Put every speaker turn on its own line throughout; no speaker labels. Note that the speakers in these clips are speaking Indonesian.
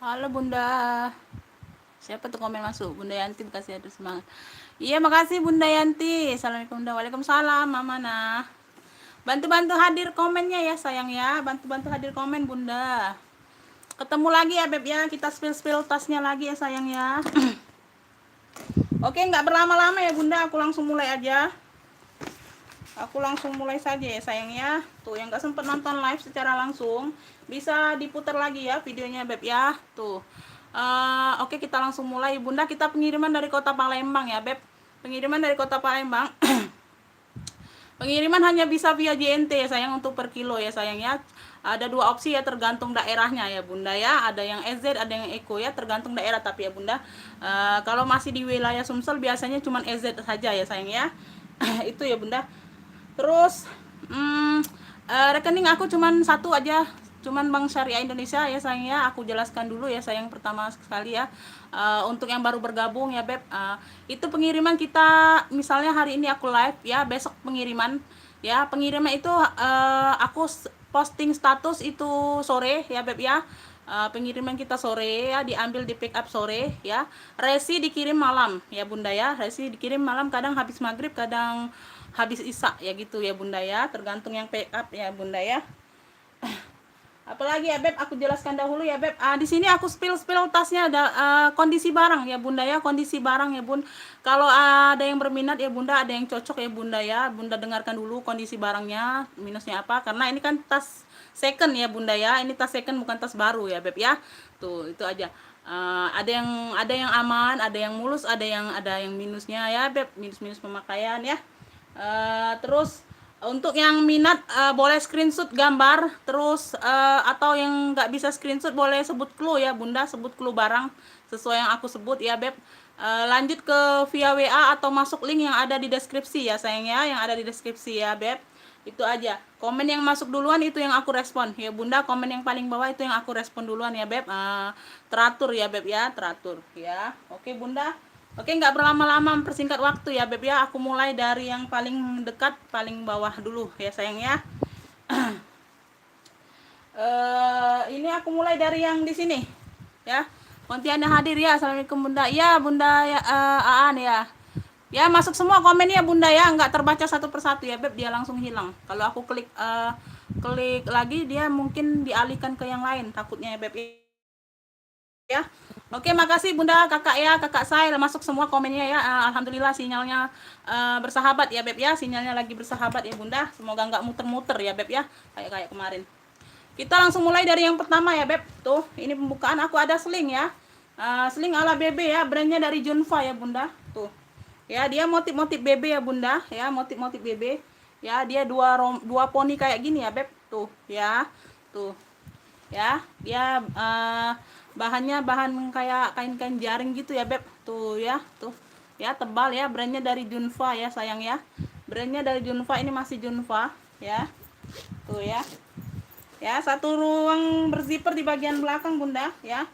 Halo Bunda. Siapa tuh komen masuk? Bunda Yanti, kasih ada semangat. Iya, makasih Bunda Yanti. Assalamualaikum Bunda. Waalaikumsalam Mama nah. Bantu-bantu hadir komennya ya sayang ya. Bantu-bantu hadir komen Bunda. Ketemu lagi ya Beb ya. Kita spill-spill tasnya lagi ya sayang ya. Oke, nggak berlama-lama ya Bunda. Aku langsung mulai aja. Aku langsung mulai saja ya sayang ya. Tuh yang nggak sempet nonton live secara langsung bisa diputar lagi ya videonya Beb ya. Tuh. Oke, kita langsung mulai Bunda. Kita pengiriman dari kota Palembang ya Beb. Pengiriman dari kota Palembang. Pengiriman hanya bisa via JNT ya sayang, untuk per kilo ya sayang ya. Ada dua opsi ya, tergantung daerahnya ya Bunda ya. Ada yang EZ, ada yang Eko ya, tergantung daerah tapi ya Bunda. Kalau masih di wilayah Sumsel biasanya cuma EZ saja ya sayang ya. Itu ya Bunda. Terus rekening aku cuman satu aja, cuman Bank Syariah Indonesia ya sayang ya. Aku jelaskan dulu ya sayang, pertama sekali ya. Untuk yang baru bergabung ya Beb, itu pengiriman kita misalnya hari ini aku live ya, besok pengiriman ya. Pengiriman itu aku posting status itu sore ya Beb ya. Pengiriman kita sore ya, diambil di pick up sore ya. Resi dikirim malam ya Bunda ya. Resi dikirim malam, kadang habis maghrib, kadang habis isya ya gitu ya Bunda ya, tergantung yang pick up ya Bunda ya. Apalagi ya Beb, aku jelaskan dahulu ya Beb. Di sini aku spill tasnya, ada kondisi barang ya Bunda ya, kondisi barang ya Bun. Kalau ada yang berminat ya Bunda, ada yang cocok ya Bunda ya. Bunda dengarkan dulu kondisi barangnya, minusnya apa, karena ini kan tas second ya Bunda ya. Ini tas second, bukan tas baru ya Beb ya. Tuh, itu aja. Ada yang aman, ada yang mulus, ada yang minusnya ya Beb, minus pemakaian ya. Terus untuk yang minat boleh screenshot gambar, terus atau yang nggak bisa screenshot boleh sebut clue ya Bunda, sebut clue barang sesuai yang aku sebut ya Beb. Lanjut ke via WA atau masuk link yang ada di deskripsi ya sayang ya, yang ada di deskripsi ya Beb. Itu aja. Komen yang masuk duluan itu yang aku respon ya Bunda. Komen yang paling bawah itu yang aku respon duluan ya Beb. Teratur ya Beb ya, teratur ya. Oke Bunda. Oke, nggak berlama-lama, mempersingkat waktu ya Beb ya. Aku mulai dari yang paling dekat, paling bawah dulu ya sayang ya. Ini aku mulai dari yang di sini ya. Pontianak hadir ya. Assalamualaikum Bunda. Iya Bunda ya, Aan ya. Ya, masuk semua komennya Bunda ya, nggak terbaca satu persatu ya Beb, dia langsung hilang. Kalau aku klik lagi, dia mungkin dialihkan ke yang lain takutnya ya Beb ya. Oke, makasih Bunda, Kakak ya, Kakak saya masuk semua komennya ya. Alhamdulillah sinyalnya bersahabat ya Beb ya, sinyalnya lagi bersahabat ya Bunda. Semoga nggak muter-muter ya Beb ya, kayak kemarin. Kita langsung mulai dari yang pertama ya Beb. Tuh, ini pembukaan aku ada sling ya. Sling ala BB ya, brandnya dari Junfa ya Bunda. Tuh. Ya, dia motif-motif BB ya Bunda, ya, motif-motif BB. Ya, dia dua poni kayak gini ya Beb. Tuh, ya. Tuh. Ya, dia bahannya bahan kayak kain-kain jaring gitu ya Beb. Tuh ya, tuh. Ya, tebal ya, brandnya dari Junfa ya sayang ya. Brandnya dari Junfa, ini masih Junfa ya. Tuh ya. Ya, satu ruang berzipper di bagian belakang Bunda ya.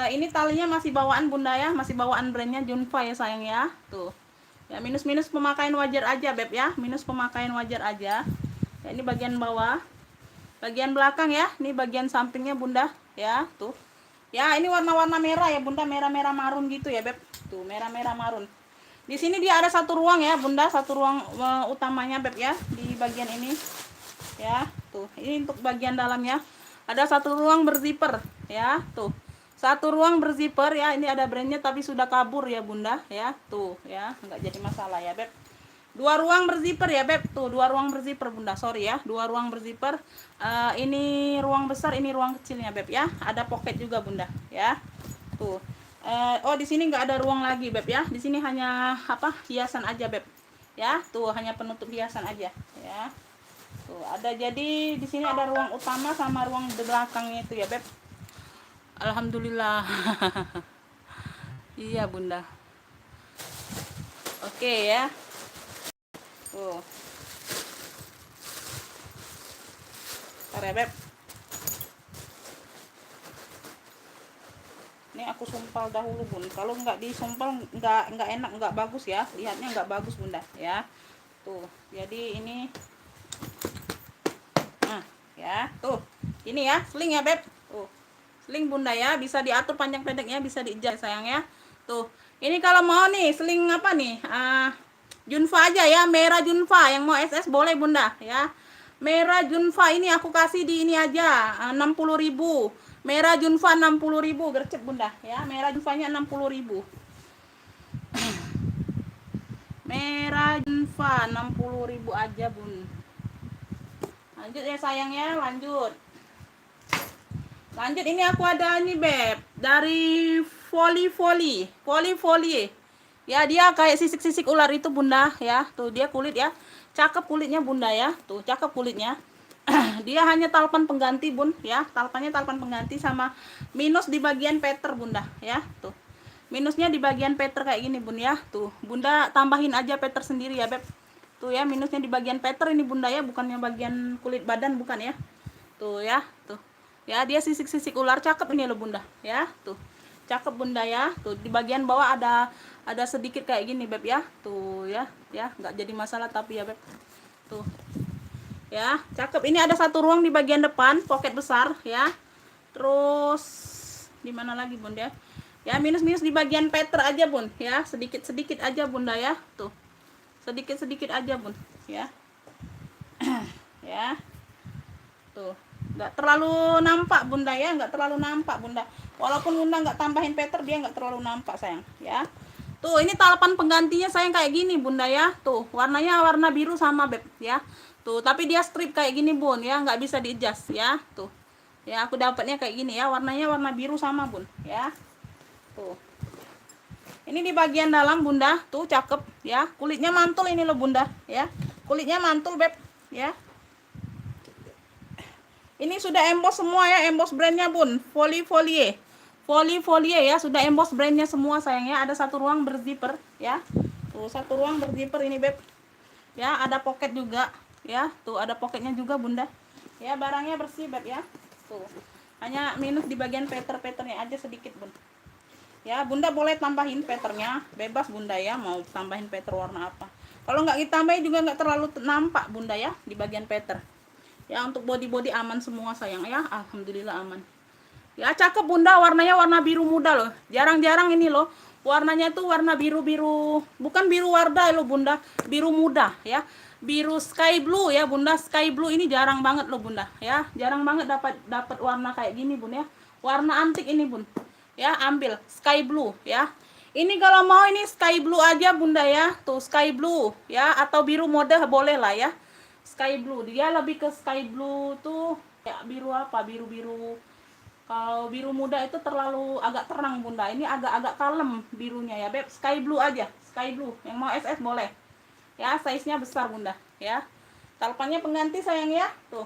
Ini talinya masih bawaan Bunda ya, masih bawaan brandnya Junfa ya sayang ya. Tuh. Ya, minus pemakaian wajar aja Beb ya, minus pemakaian wajar aja. Ya, ini bagian bawah. Bagian belakang ya, ini bagian sampingnya Bunda ya, tuh. Ya, ini warna-warna merah ya Bunda, merah-merah marun gitu ya Beb. Tuh, merah-merah marun. Di sini dia ada satu ruang ya Bunda, satu ruang utamanya Beb ya, di bagian ini. Ya, tuh. Ini untuk bagian dalamnya. Ada satu ruang berzipper ya, tuh. Satu ruang berzipper ya, ini ada brandnya tapi sudah kabur ya Bunda ya, tuh ya, nggak jadi masalah ya Beb. Dua ruang berzipper ya Beb, tuh dua ruang berzipper Bunda, sorry ya, dua ruang berzipper. Ini ruang besar, ini ruang kecilnya Beb ya, ada pocket juga Bunda ya, tuh. Oh, di sini nggak ada ruang lagi Beb ya, di sini hanya apa, hiasan aja Beb ya, tuh hanya penutup hiasan aja ya. Tuh ada, jadi di sini ada ruang utama sama ruang di belakangnya itu ya Beb. Alhamdulillah. Iya Bunda. Oke ya. Tuh. Ntar ya Beb. Ini aku sumpal dahulu Bun. Kalau nggak disumpal nggak enak, nggak bagus ya. Lihatnya nggak bagus Bunda ya. Tuh. Jadi ini. Nah ya. Tuh. Ini ya. Sling ya Beb. Tuh. Seling bunda ya, bisa diatur panjang pendeknya, bisa di-adjust sayang ya. Tuh, ini kalau mau nih seling apa nih, Junfa aja ya, merah Junfa, yang mau SS boleh bunda ya. Merah Junfa ini aku kasih di ini aja, 60.000. Merah Junfa 60.000, gercep bunda ya. Merah Junfanya 60.000. Merah Junfa 60.000 aja bun. Lanjut ya sayang ya, lanjut. Lanjut, ini aku ada nih beb, dari Foli. Ya, dia kayak sisik-sisik ular itu bunda ya. Tuh dia kulit ya. Cakep kulitnya bunda ya. Tuh cakep kulitnya. Dia hanya talpan pengganti bun ya. Talpannya talpan pengganti sama minus di bagian peter bunda ya. Tuh. Minusnya di bagian peter kayak gini bun ya. Tuh, bunda tambahin aja peter sendiri ya beb. Tuh ya, minusnya di bagian peter ini bunda ya, bukannya bagian kulit badan, bukan ya. Tuh ya, tuh. Ya, dia sisik-sisik ular, cakep ini loh bunda ya. Tuh. Cakep bunda ya. Tuh di bagian bawah ada sedikit kayak gini beb ya. Tuh ya, nggak jadi masalah tapi ya beb. Tuh. Ya, cakep. Ini ada satu ruang di bagian depan, pocket besar ya. Terus di mana lagi bun ya? Ya, minus-minus di bagian peter aja bun ya, sedikit-sedikit aja bunda ya. Tuh. Sedikit-sedikit aja bun ya. Ya. Tuh. Nggak terlalu nampak bunda ya, nggak terlalu nampak bunda. Walaupun bunda nggak tambahin peter, dia nggak terlalu nampak sayang ya. Tuh, ini talpan penggantinya sayang kayak gini bunda ya. Tuh, warnanya warna biru sama beb ya. Tuh, tapi dia strip kayak gini bun ya, nggak bisa di-adjust ya. Tuh. Ya, aku dapatnya kayak gini ya, warnanya warna biru sama bun ya. Tuh. Ini di bagian dalam bunda, tuh cakep ya. Kulitnya mantul ini loh bunda ya. Kulitnya mantul beb ya. Ini sudah emboss semua ya, emboss brandnya bun, Folie ya, sudah emboss brandnya semua sayangnya. Ada satu ruang berzipper ya. Tuh, satu ruang berzipper ini beb. Ya, ada pocket juga ya. Tuh, ada pocketnya juga bunda. Ya, barangnya bersih beb ya. Tuh. Hanya minus di bagian peternya aja sedikit bun. Ya, bunda boleh tambahin peternya, bebas bunda ya, mau tambahin peter warna apa. Kalau nggak ditambahin juga nggak terlalu nampak bunda ya di bagian peter. Ya, untuk body aman semua sayang ya, alhamdulillah aman. Ya, cakep bunda, warnanya warna biru muda loh. Jarang-jarang ini loh. Warnanya tuh warna biru-biru, bukan biru wardah loh bunda, biru muda ya. Biru sky blue ya bunda, sky blue ini jarang banget loh bunda ya. Jarang banget dapat warna kayak gini bun ya. Warna antik ini bun. Ya, ambil sky blue ya. Ini kalau mau ini sky blue aja bunda ya. Tuh sky blue ya, atau biru mode boleh lah ya. Sky blue, dia lebih ke sky blue tuh ya, biru apa, biru-biru. Kalau biru muda itu terlalu agak terang bunda, ini agak-agak kalem birunya ya beb. Sky blue aja, sky blue, yang mau SS boleh ya, size nya besar bunda ya. Talpannya pengganti sayang ya. Tuh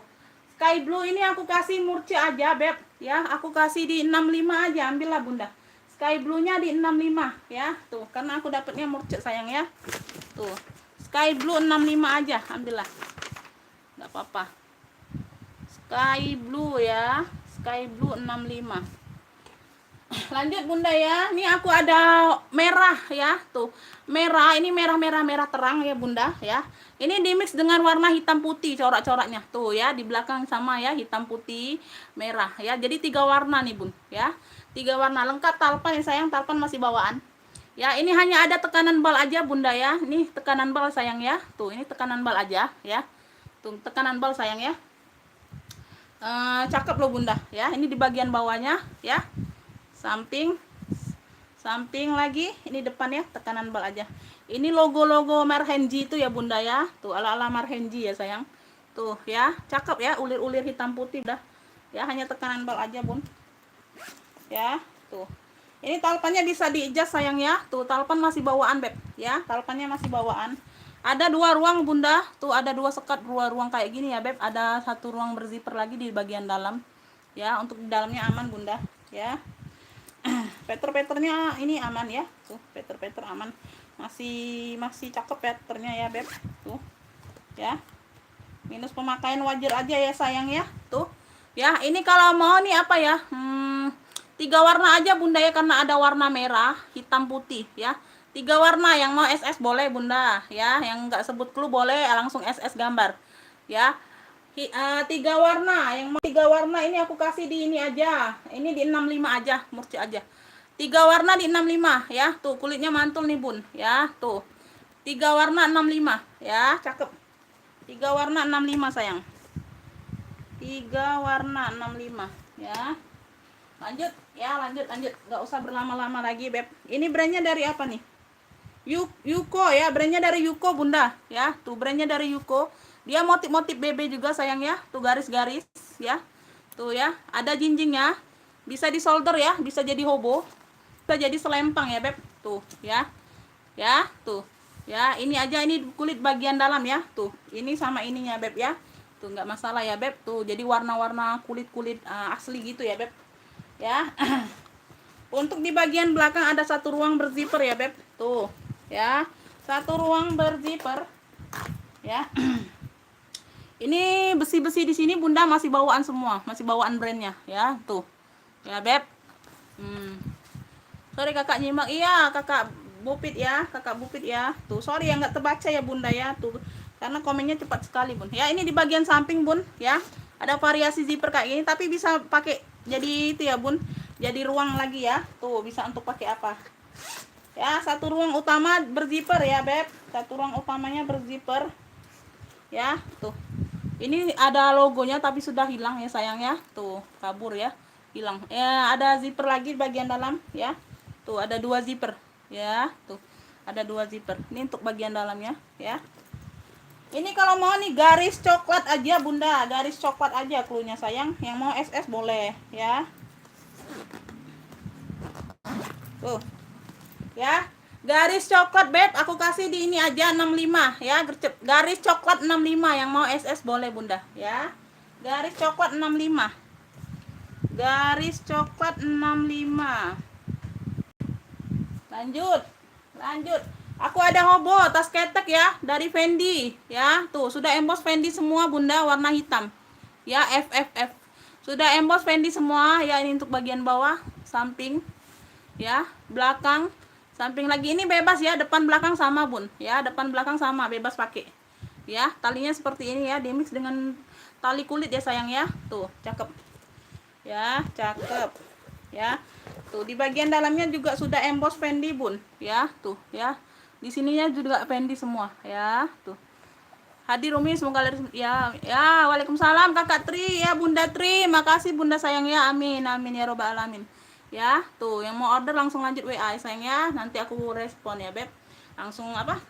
sky blue ini aku kasih murce aja beb ya, aku kasih di 65 aja, ambillah bunda. Sky blue nya di 65 ya. Tuh, karena aku dapatnya murce sayang ya. Tuh sky blue 65 aja, ambillah, nggak apa-apa. Sky blue ya, sky blue 65. Lanjut bunda ya, ini aku ada merah ya. Tuh merah, ini merah terang ya bunda ya. Ini dimix dengan warna hitam putih corak-coraknya tuh ya, di belakang sama ya, hitam putih merah ya. Jadi 3 warna nih bun ya, 3 warna lengkap. Talpan ya sayang, talpan masih bawaan ya. Ini hanya ada tekanan bal aja bunda ya. Ini tekanan bal sayang ya. Tuh, ini tekanan bal aja ya. Tuh tekanan bal sayang ya. Cakep loh bunda ya. Ini di bagian bawahnya ya, samping lagi, ini depannya tekanan bal aja. Ini logo Marhenji itu ya bunda ya. Tuh ala-ala Marhenji ya sayang. Tuh ya, cakep ya, ulir-ulir hitam putih dah ya. Hanya tekanan bal aja bun ya. Tuh, ini talpannya bisa di-adjust sayang ya. Tuh talpan masih bawaan beb ya, talpannya masih bawaan. Ada 2 ruang bunda, tuh ada 2 sekat, 2 ruang kayak gini ya beb. Ada 1 ruang berzipper lagi di bagian dalam ya, untuk di dalamnya aman bunda ya. Peternya ini aman ya. Tuh peter aman, masih cakep peternya ya beb. Tuh ya, minus pemakaian wajar aja ya sayang ya. Tuh ya, ini kalau mau nih apa ya, 3 warna aja bunda ya, karena ada warna merah, hitam, putih ya. 3 warna, yang mau SS boleh bunda ya, yang nggak sebut clue boleh langsung SS gambar ya. Tiga warna, yang mau tiga warna ini aku kasih di ini aja, ini di 65 aja, murci aja. Tiga warna di 65 ya, tuh kulitnya mantul nih bun, ya tuh. Tiga warna 65 ya, cakep. Tiga warna 65 sayang. Tiga warna 65 ya. Lanjut ya, lanjut. Nggak usah berlama-lama lagi beb. Ini brandnya dari apa nih? Yuko ya, brandnya dari Yuko bunda ya, tuh brandnya dari Yuko. Dia motif-motif BB juga sayang ya, tuh garis-garis ya, tuh ya, ada jinjingnya, bisa di solder ya, bisa jadi hobo, bisa jadi selempang ya beb, tuh ya, tuh ya, ini aja, ini kulit bagian dalam ya, tuh ini sama ininya beb ya, tuh nggak masalah ya beb, tuh jadi warna-warna kulit asli gitu ya beb ya. Untuk di bagian belakang ada satu ruang berzipper ya beb, tuh ya, satu ruang berzipper ya. Ini besi-besi di sini bunda masih bawaan semua, masih bawaan brandnya ya, tuh ya beb. Sorry kakak nyimak, iya kakak Bupit ya, tuh sorry yang nggak terbaca ya bunda ya, tuh karena komennya cepat sekali bun ya. Ini di bagian samping bun ya, ada variasi zipper kayak gini, tapi bisa pakai jadi itu ya bun, jadi ruang lagi ya, tuh bisa untuk pakai apa ya. Satu ruang utama berzipper ya beb, satu ruang utamanya berzipper ya, tuh ini ada logonya tapi sudah hilang ya sayang ya, tuh kabur ya, hilang ya. Ada zipper lagi bagian dalam ya, tuh ada dua zipper ya, tuh ada dua zipper. Ini untuk bagian dalamnya ya. Ini kalau mau nih garis coklat aja bunda, garis coklat aja cluenya sayang. Yang mau SS boleh ya, tuh ya, garis coklat beb aku kasih di ini aja 65 ya, garis coklat 65. Yang mau SS boleh bunda ya, garis coklat 65, garis coklat 65. Lanjut, aku ada hobo tas ketek ya dari Fendi ya, tuh sudah emboss Fendi semua bunda, warna hitam ya, FFF sudah emboss Fendi semua ya. Ini untuk bagian bawah, samping ya, belakang, samping lagi. Ini bebas ya, depan belakang sama bun ya, depan belakang sama, bebas pakai ya. Talinya seperti ini ya, dimix dengan tali kulit ya sayang ya, tuh cakep ya, cakep ya. Tuh di bagian dalamnya juga sudah emboss Fendi bun ya, tuh ya, di sininya juga Fendi semua ya, tuh. Hadir Umi, semoga ya. Waalaikumsalam kakak Tri ya, bunda Tri, makasih bunda sayang ya, amin ya robbal alamin ya. Tuh yang mau order langsung lanjut WA sayang ya, nanti aku respon ya beb. Langsung apa,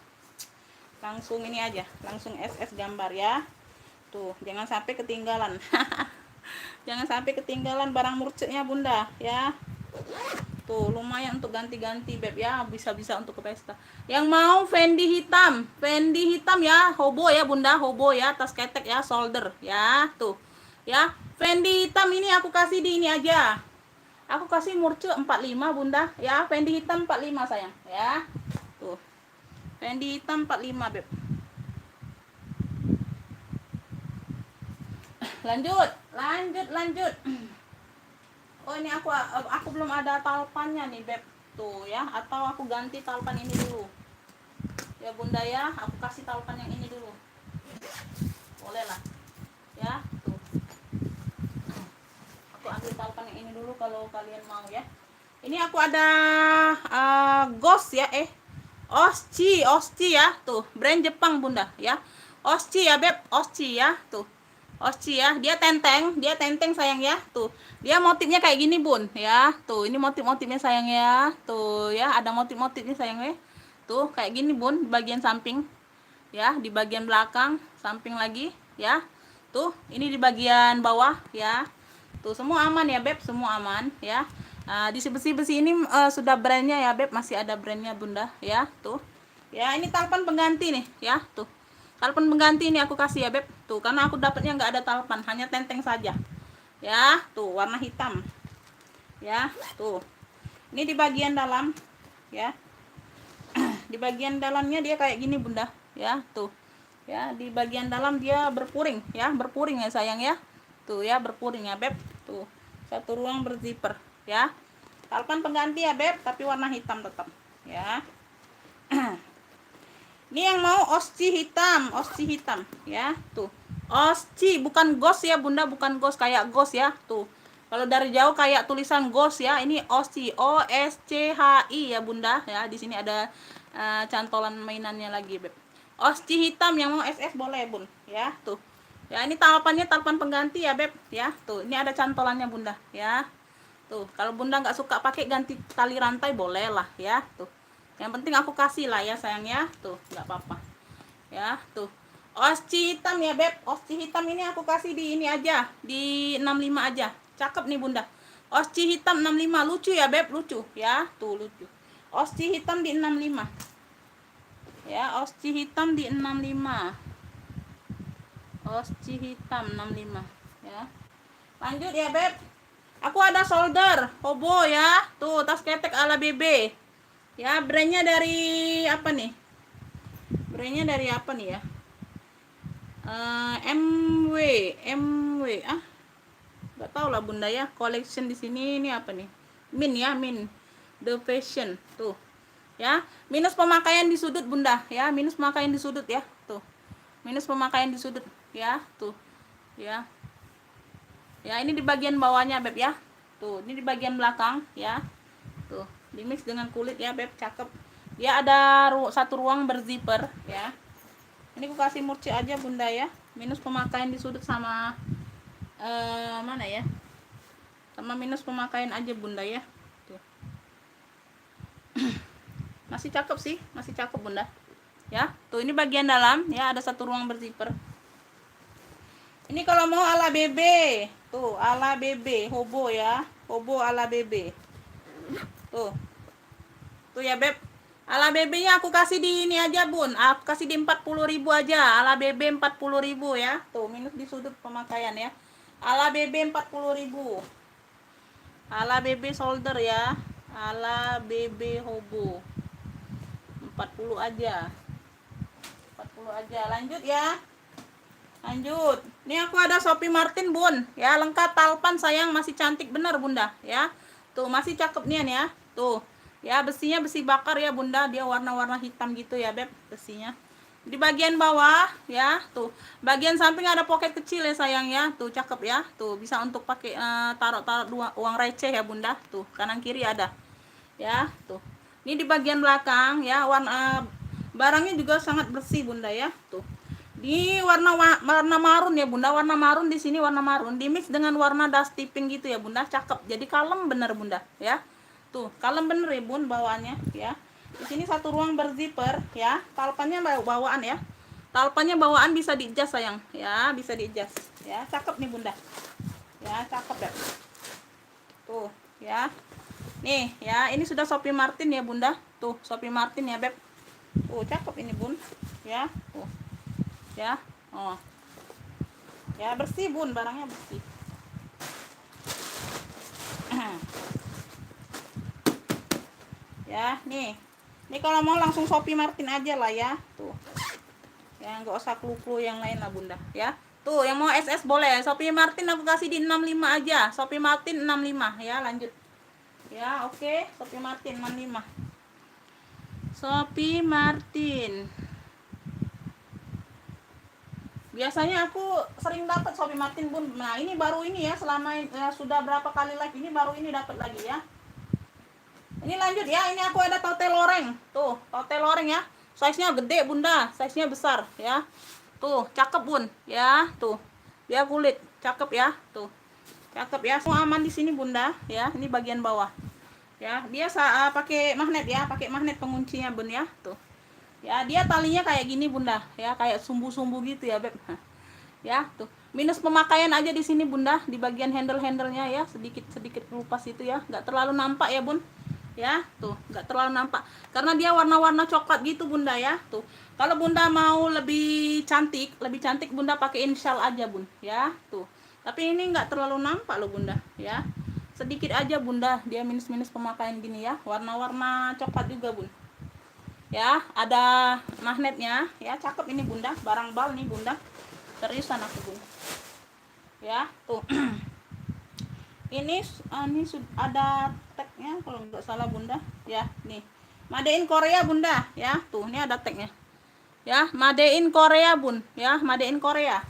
langsung ini aja, langsung SS gambar ya, tuh jangan sampai ketinggalan. Jangan sampai ketinggalan barang murceknya bunda ya. Tuh lumayan untuk ganti-ganti beb ya, bisa-bisa untuk ke pesta. Yang mau Fendi hitam ya, hobo ya bunda, hobo ya, tas ketek ya, solder ya, tuh ya. Fendi hitam ini aku kasih di ini aja, aku kasih murce 45 bunda ya. Fendi hitam 45 sayang ya, tuh Fendi hitam 45 beb. Lanjut. Oh ini aku belum ada talpannya nih beb, tuh ya, atau aku ganti talpan ini dulu ya bunda ya, aku kasih talpan yang ini dulu boleh lah ya, tuh aku ambil talpan yang ini dulu kalau kalian mau ya. Ini aku ada Ghost ya, Oschi ya, tuh brand Jepang bunda ya, Oschi ya beb, Oschi ya, tuh Oschi ya, dia tenteng sayang ya, tuh dia motifnya kayak gini bun ya, tuh ini motif-motifnya sayang ya, tuh ya, ada motif-motifnya sayang ya, tuh kayak gini bun di bagian samping ya, di bagian belakang, samping lagi ya, tuh ini di bagian bawah ya, tuh semua aman ya beb, semua aman ya. Di besi-besi ini sudah brandnya ya beb, masih ada brandnya bunda ya, tuh ya. Ini talpan pengganti nih ya, tuh talpan pengganti ini aku kasih ya beb, tuh karena aku dapatnya nggak ada talpan, hanya tenteng saja ya, tuh warna hitam ya, tuh ini di bagian dalam ya. Di bagian dalamnya dia kayak gini bunda ya, tuh ya, di bagian dalam dia berpuring ya, sayang ya, tuh ya, berpuring ya beb, tuh satu ruang berzipper ya. Talpan pengganti ya beb, tapi warna hitam tetap ya. Ini yang mau Oschi hitam ya, tuh Oschi, bukan ghost ya bunda, bukan ghost kayak ghost ya. Tuh, kalau dari jauh kayak tulisan ghost ya. Ini Oschi, OSCHI ya bunda ya. Di sini ada cantolan mainannya lagi beb. Oschi hitam, yang mau SS boleh bun ya. Tuh ya, ini talapannya talapan pengganti ya beb ya. Tuh, ini ada cantolannya bunda ya. Tuh, kalau bunda nggak suka pakai ganti tali rantai boleh lah ya. Tuh, yang penting aku kasih lah ya sayangnya. Tuh, nggak apa-apa ya. Tuh, osci hitam ya beb. Osci hitam ini aku kasih di ini aja, di 65 aja. Cakep nih bunda. Osci hitam 65, lucu ya beb, lucu ya. Tuh, lucu. Osci hitam di 65 ya. Osci hitam di 65. Osci hitam 65 ya. Lanjut ya beb. Aku ada solder hobo ya. Tuh, tas ketek ala BB ya. Brandnya dari apa nih? Brandnya dari apa nih ya? MW nggak tahu lah bunda ya. Collection di sini ini apa nih? Min ya, Min The Fashion. Tuh ya, minus pemakaian di sudut bunda ya. Minus pemakaian di sudut ya. Tuh, minus pemakaian di sudut ya. Tuh ya. Ya, ini di bagian bawahnya beb ya. Tuh, ini di bagian belakang ya. Tuh, di mix dengan kulit ya beb, cakep. Dia ada satu ruang berzipper ya. Ini aku kasih murci aja bunda ya. Minus pemakaian di sudut sama mana ya? Sama minus pemakaian aja bunda ya. Tuh. Masih cakep sih, masih cakep bunda. Ya, tuh ini bagian dalam ya, ada satu ruang berzipper. Ini kalau mau ala BB, tuh ala BB, hobo ya, hobo ala BB. Tuh ya beb. Ala BB-nya aku kasih di ini aja bun, aku kasih di 40.000 aja. Ala BB 40.000 ya. Tuh, minus di sudut pemakaian ya. Ala BB 40.000. Ala BB solder ya. Ala BB hobo 40 aja. 40 aja. Lanjut ya. Lanjut. Ini aku ada Shopee Martin bun ya, lengkap talpan sayang, masih cantik bener bunda ya. Tuh, masih cakep nih ya. Tuh ya, besinya besi bakar ya bunda, dia warna-warna hitam gitu ya beb besinya. Di bagian bawah ya, tuh bagian samping ada pocket kecil ya sayang ya. Tuh cakep ya. Tuh, bisa untuk pakai taruh-taruh uang receh ya bunda. Tuh, kanan kiri ada ya. Tuh, ini di bagian belakang ya, warna barangnya juga sangat bersih bunda ya. Tuh, di warna marun ya bunda, warna marun di sini, warna marun di mix dengan warna dusty pink gitu ya bunda, cakep. Jadi kalem bener bunda ya. Tuh, kalem bener ya bun bawaannya ya. Di sini satu ruang berzipper ya. Talpannya bawaan ya. Talpannya bawaan, bisa di-adjust sayang ya, bisa di-adjust ya. Cakep nih bunda ya, cakep ya. Tuh ya. Nih ya, ini sudah Shopee Martin ya bunda. Tuh, Shopee Martin ya beb. Tuh, cakep ini bun ya. Tuh ya. Oh ya, bersih bun, barangnya bersih. Ya nih, ini kalau mau langsung Shopee Martin aja lah ya. Tuh ya, nggak usah clue-clue yang lain lah bunda ya. Tuh, yang mau SS boleh. Shopee Martin aku kasih di 65 aja. Shopee Martin 65 ya. Lanjut ya. Oke, Shopee Martin 65. Shopee Martin. Biasanya aku sering dapat Shopee Martin bun. Nah, ini baru ini ya, selama ya, sudah berapa kali live ini baru ini dapat lagi ya. Ini lanjut ya, ini aku ada tote loreng. Tuh, tote loreng ya. Size-nya gede bunda, size-nya besar ya. Tuh, cakep bun ya. Tuh, dia kulit cakep ya. Tuh, cakep ya. Semua aman di sini bunda ya. Ini bagian bawah ya. Dia pakai magnet ya, pakai magnet penguncinya bun ya. Tuh ya, dia talinya kayak gini bunda ya, kayak sumbu-sumbu gitu ya beb. Ya tuh, minus pemakaian aja di sini bunda, di bagian handle-handlenya ya, sedikit kelupas itu ya, nggak terlalu nampak ya bun ya. Tuh, nggak terlalu nampak karena dia warna-warna coklat gitu bunda ya. Tuh, kalau bunda mau lebih cantik bunda pakai inisial aja bun ya. Tuh, tapi ini nggak terlalu nampak loh bunda ya, sedikit aja bunda, dia minus pemakaian gini ya, warna-warna coklat juga bun ya. Ada magnetnya ya, cakep ini bunda, barang bal nih bunda, seriusan aku bun ya. Tuh ini ada tagnya kalau nggak salah bunda ya. Nih, Made in Korea bunda ya. Tuh, ini ada tagnya ya, Made in Korea bun ya, Made in Korea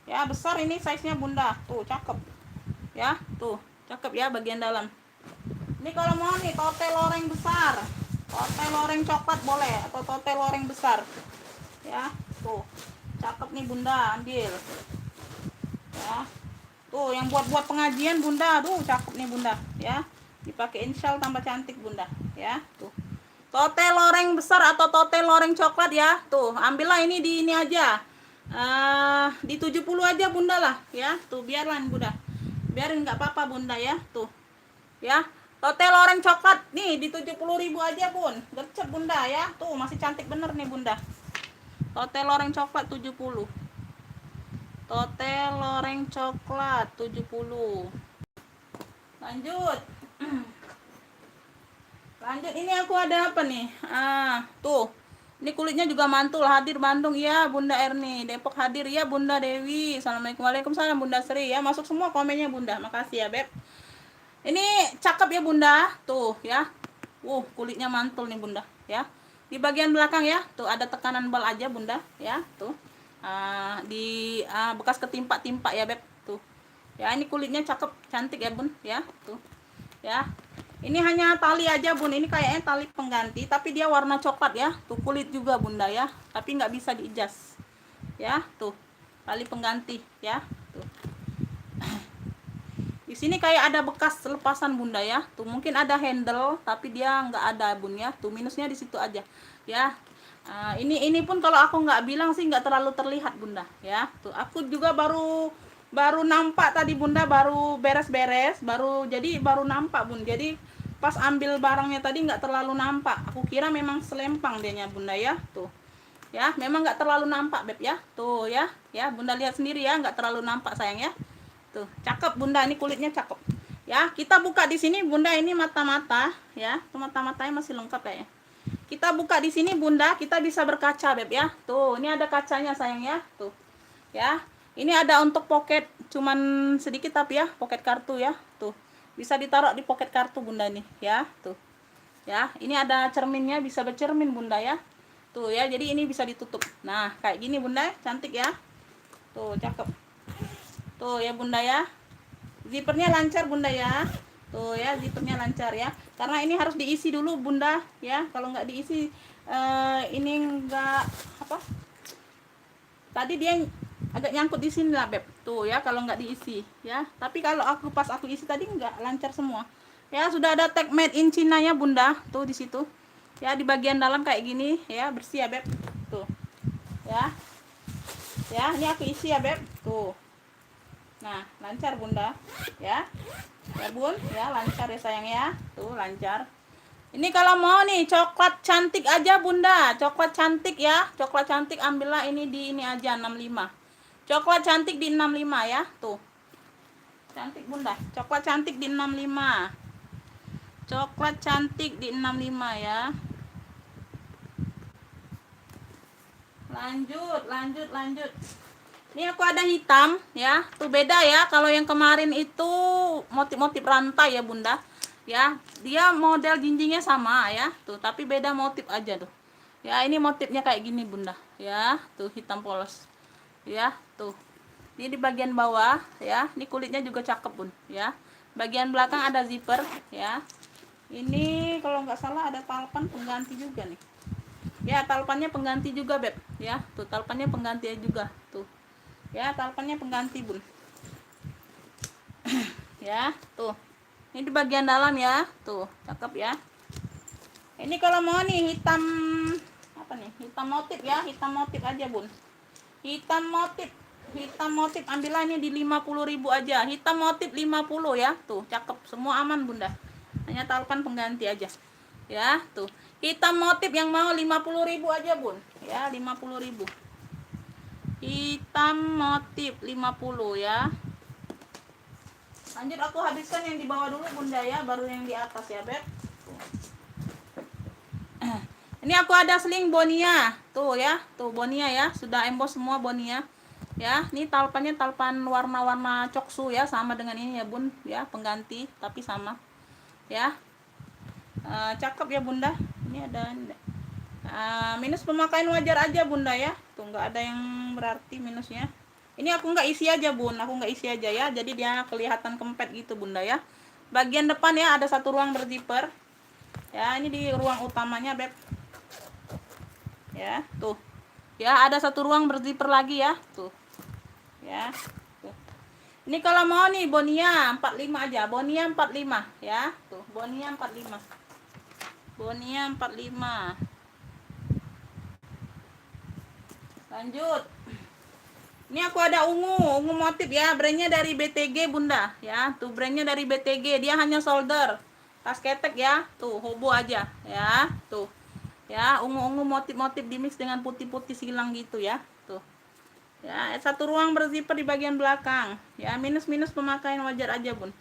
Ya, besar ini size-nya bunda. Tuh, cakep. Ya, tuh, cakep ya bagian dalam. Ini kalau mau nih tote loreng besar. Tote loreng coklat boleh atau tote loreng besar. Ya, tuh. Cakep nih bunda, ambil. Ya. Tuh, yang buat pengajian bunda. Aduh, cakep nih bunda, ya. Dipakein shawl tambah cantik bunda, ya. Tuh. Tote loreng besar atau tote loreng coklat ya. Tuh, ambillah ini di ini aja. Di 70 aja bunda lah ya. Tuh, biarlah bunda. Biarin nggak apa-apa bunda ya. Tuh. Ya. Tote loreng coklat nih di 70.000 aja bun. Gercep bunda ya. Tuh, masih cantik bener nih bunda. Tote loreng coklat 70. Tote loreng coklat 70. Lanjut. Lanjut, ini aku ada apa nih? Tuh. Ini kulitnya juga mantul, hadir Bandung ya Bunda Erni, Depok hadir ya Bunda Dewi. Assalamualaikum, waalaikumsalam Bunda Sri ya. Masuk semua komennya Bunda, makasih ya Beb. Ini cakep ya Bunda, tuh ya. Kulitnya mantul nih Bunda ya. Di bagian belakang ya, tuh ada tekanan bal aja Bunda ya, tuh. Di bekas ketimpa-timpa ya Beb, tuh. Ya, ini kulitnya cakep, cantik ya Bun ya, tuh. Ya. Ini hanya tali aja bun, ini kayaknya tali pengganti, tapi dia warna coklat ya. Tuh kulit juga bunda ya, tapi nggak bisa diijas. Ya, tuh tali pengganti ya. Tuh. Di sini kayak ada bekas lepasan bunda ya. Tuh mungkin ada handle, tapi dia nggak ada bun ya. Tuh minusnya di situ aja. Ya. Ini pun kalau aku nggak bilang sih nggak terlalu terlihat bunda ya. Tuh aku juga baru nampak tadi bunda, baru beres-beres, baru nampak bun. Jadi pas ambil barangnya tadi nggak terlalu nampak, aku kira memang selempang dianya bunda ya. Tuh ya, memang nggak terlalu nampak Beb ya. Tuh ya, bunda lihat sendiri ya, nggak terlalu nampak sayang ya. Tuh cakep bunda, ini kulitnya cakep ya. Kita buka di sini bunda, ini mata-mata ya. Tuh mata-matanya masih lengkap kayaknya. Kita buka di sini bunda, kita bisa berkaca Beb ya. Tuh ini ada kacanya sayang ya. Tuh ya, ini ada untuk pocket, cuman sedikit tapi ya, pocket kartu ya. Tuh bisa ditaruh di pocket kartu bunda nih ya. Tuh ya, ini ada cerminnya, bisa bercermin bunda ya. Tuh ya, jadi ini bisa ditutup. Nah kayak gini bunda, cantik ya. Tuh cakep. Tuh ya bunda ya, zippernya lancar bunda ya. Tuh ya, zippernya lancar ya, karena ini harus diisi dulu bunda ya. Kalau nggak diisi ini enggak apa, tadi dia agak nyangkut di sini lah Beb. Tuh ya, kalau nggak diisi ya. Tapi kalau pas aku isi tadi nggak lancar semua. Ya, sudah ada tag made in China nya bunda. Tuh di situ. Ya, di bagian dalam kayak gini ya, bersih ya Beb. Tuh. Ya. Ya, ini aku isi ya Beb. Tuh. Nah, lancar bunda. Ya. Ya bun, ya lancar ya sayang ya. Tuh, lancar. Ini kalau mau nih coklat cantik aja bunda, coklat cantik ya, coklat cantik ambillah ini di ini aja 65. Coklat cantik di 65 ya, tuh. Cantik bunda, coklat cantik di 65. Coklat cantik di 65 ya. Lanjut. Ini aku ada hitam ya, tuh beda ya. Kalau yang kemarin itu motif-motif rantai ya bunda. Ya, dia model jinjingnya sama ya, tuh tapi beda motif aja tuh. Ya, ini motifnya kayak gini bunda ya, tuh hitam polos. Ya, tuh. Ini di bagian bawah ya, ini kulitnya juga cakep bun ya. Bagian belakang ada zipper ya. Ini kalau nggak salah ada talpan pengganti juga nih. Ya, talpannya pengganti juga Beb ya. Tuh talpannya pengganti juga tuh. Ya, talpannya pengganti bun. Ya, tuh. Ini di bagian dalam ya, tuh cakep ya. Ini kalau mau nih hitam apa nih, hitam motif ya, hitam motif aja bun. Hitam motif ambillah ini di 50.000 aja. Hitam motif 50 ya, tuh cakep, semua aman bunda. Hanya talpan pengganti aja ya. Tuh hitam motif yang mau 50.000 aja bun ya, 50.000. Hitam motif 50 ya. Lanjut, aku habiskan yang di bawah dulu bunda ya, baru yang di atas ya Beb. Ini aku ada sling Bonia tuh ya, tuh Bonia ya, sudah emboss semua Bonia ya. Ini talpannya talpan warna-warna coksu ya, sama dengan ini ya bun ya, pengganti tapi sama ya. Cakep ya bunda. Ini ada minus pemakaian wajar aja bunda ya, tuh nggak ada yang berarti minusnya Ini aku nggak isi aja bun, aku nggak isi aja ya, jadi dia kelihatan kempet gitu bunda ya. Bagian depan ya ada satu ruang berzipper ya, ini di ruang utamanya beb ya, tuh ya, ada satu ruang berzipper lagi ya, tuh ya, tuh. Ini kalau mau nih Bonia 45 aja, Bonia 45 ya, tuh Bonia 45, Bonia 45. Lanjut, ini aku ada ungu motif ya, brandnya dari BTG bunda ya, tuh brandnya dari BTG, dia hanya solder, tas ketek ya, tuh hobo aja ya, tuh ya, ungu-ungu motif-motif dimix dengan putih-putih silang gitu ya, tuh ya, satu ruang berzipper di bagian belakang ya, minus-minus pemakaian wajar aja bun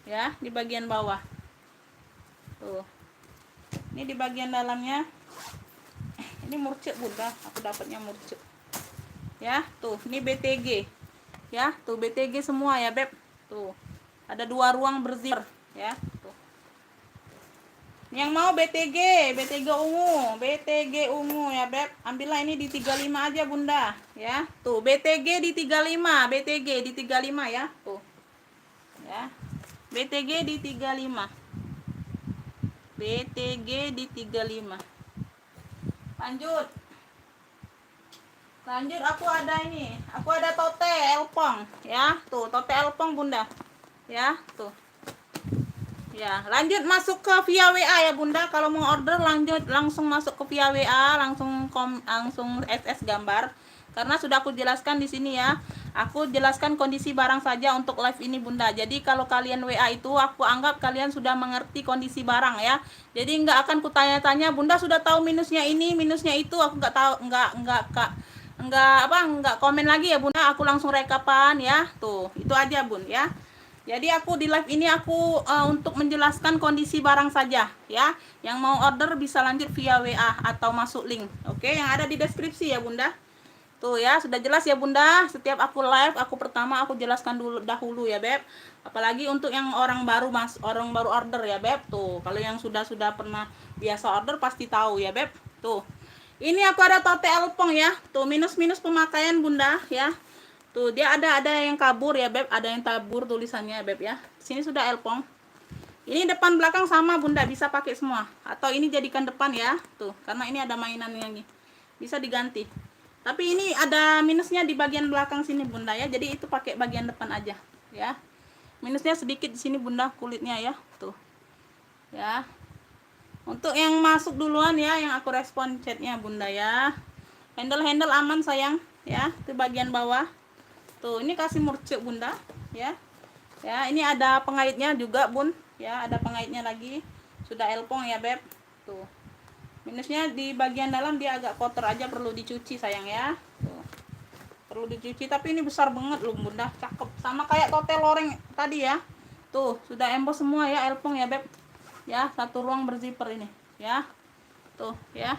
ya, di bagian bawah tuh. Ini di bagian dalamnya ini murcek bunda, aku dapatnya murcek ya, tuh ini BTG ya, tuh BTG semua ya beb, tuh ada 2 ruang berzipper ya, tuh. Yang mau BTG ungu ya beb, ambillah ini di 35 aja bunda ya, tuh BTG di 35, BTG di 35 ya, tuh ya, BTG di 35, BTG di 35. Lanjut, aku ada ini, aku ada tote elpong ya, tuh tote elpong bunda ya, tuh ya. Lanjut masuk ke via WA ya bunda, kalau mau order lanjut langsung masuk ke via WA, langsung SS gambar, karena sudah aku jelaskan di sini ya, aku jelaskan kondisi barang saja untuk live ini bunda. Jadi kalau kalian WA itu aku anggap kalian sudah mengerti kondisi barang ya, jadi nggak akan kutanya-tanya bunda sudah tahu minusnya ini minusnya itu, aku nggak tahu, nggak komen lagi ya bunda, aku langsung rekapan ya, tuh itu aja bun ya. Jadi aku di live ini aku untuk menjelaskan kondisi barang saja ya. Yang mau order bisa lanjut via WA atau masuk link. Oke, yang ada di deskripsi ya bunda. Tuh ya, sudah jelas ya bunda. Setiap aku live, aku pertama aku jelaskan dahulu ya beb. Apalagi untuk yang orang baru orang baru order ya beb. Tuh, kalau yang sudah pernah biasa order pasti tahu ya beb. Tuh. Ini aku ada tote elpong ya. Tuh minus-minus pemakaian bunda ya. Tuh dia ada yang kabur ya beb, ada yang tabur tulisannya ya beb ya. Sini sudah elpong. Ini depan belakang sama bunda, bisa pakai semua. Atau ini jadikan depan ya, tuh karena ini ada mainan yang ini, bisa diganti. Tapi ini ada minusnya di bagian belakang sini bunda ya, jadi itu pakai bagian depan aja ya. Minusnya sedikit di sini bunda, kulitnya ya, tuh ya. Untuk yang masuk duluan ya, yang aku respon chatnya bunda ya. Handle aman sayang ya, di bagian bawah. Tuh, ini kasih murcek bunda ya. Ya, ini ada pengaitnya juga bun ya, ada pengaitnya lagi. Sudah elpong ya beb. Tuh. Minusnya di bagian dalam dia agak kotor aja, perlu dicuci sayang ya. Tuh. Perlu dicuci, tapi ini besar banget loh bunda, cakep. Sama kayak tote loreng tadi ya. Tuh, sudah emboss semua ya, elpong ya beb. Ya, satu ruang berzipper ini ya. Tuh ya.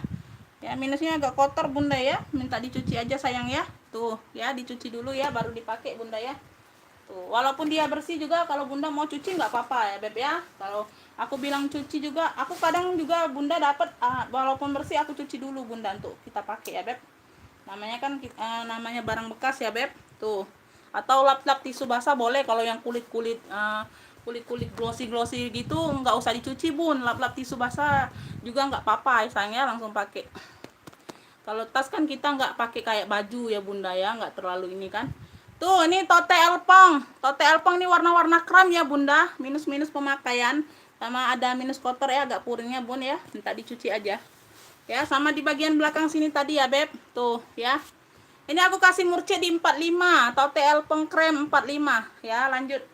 Ya, minusnya agak kotor bunda ya, minta dicuci aja sayang ya. Tuh ya, dicuci dulu ya baru dipakai bunda ya. Tuh, walaupun dia bersih juga, kalau bunda mau cuci nggak apa-apa ya beb ya. Kalau aku bilang cuci juga, aku kadang juga bunda dapat walaupun bersih aku cuci dulu bunda untuk kita pakai ya beb. Namanya kan namanya barang bekas ya beb. Tuh, atau lap-lap tisu basah boleh, kalau yang kulit-kulit glossy gitu nggak usah dicuci bun, lap-lap tisu basah juga nggak apa-apa ya sayang ya, langsung pakai. Kalau tas kan kita nggak pakai kayak baju ya bunda ya, nggak terlalu ini kan. Tuh ini tote elpong ini warna-warna krem ya bunda, minus-minus pemakaian, sama ada minus kotor ya, agak puringnya bun ya, minta dicuci aja ya. Sama di bagian belakang sini tadi ya beb, tuh ya. Ini aku kasih murce di 45, tote elpong krem 45 ya. Lanjut,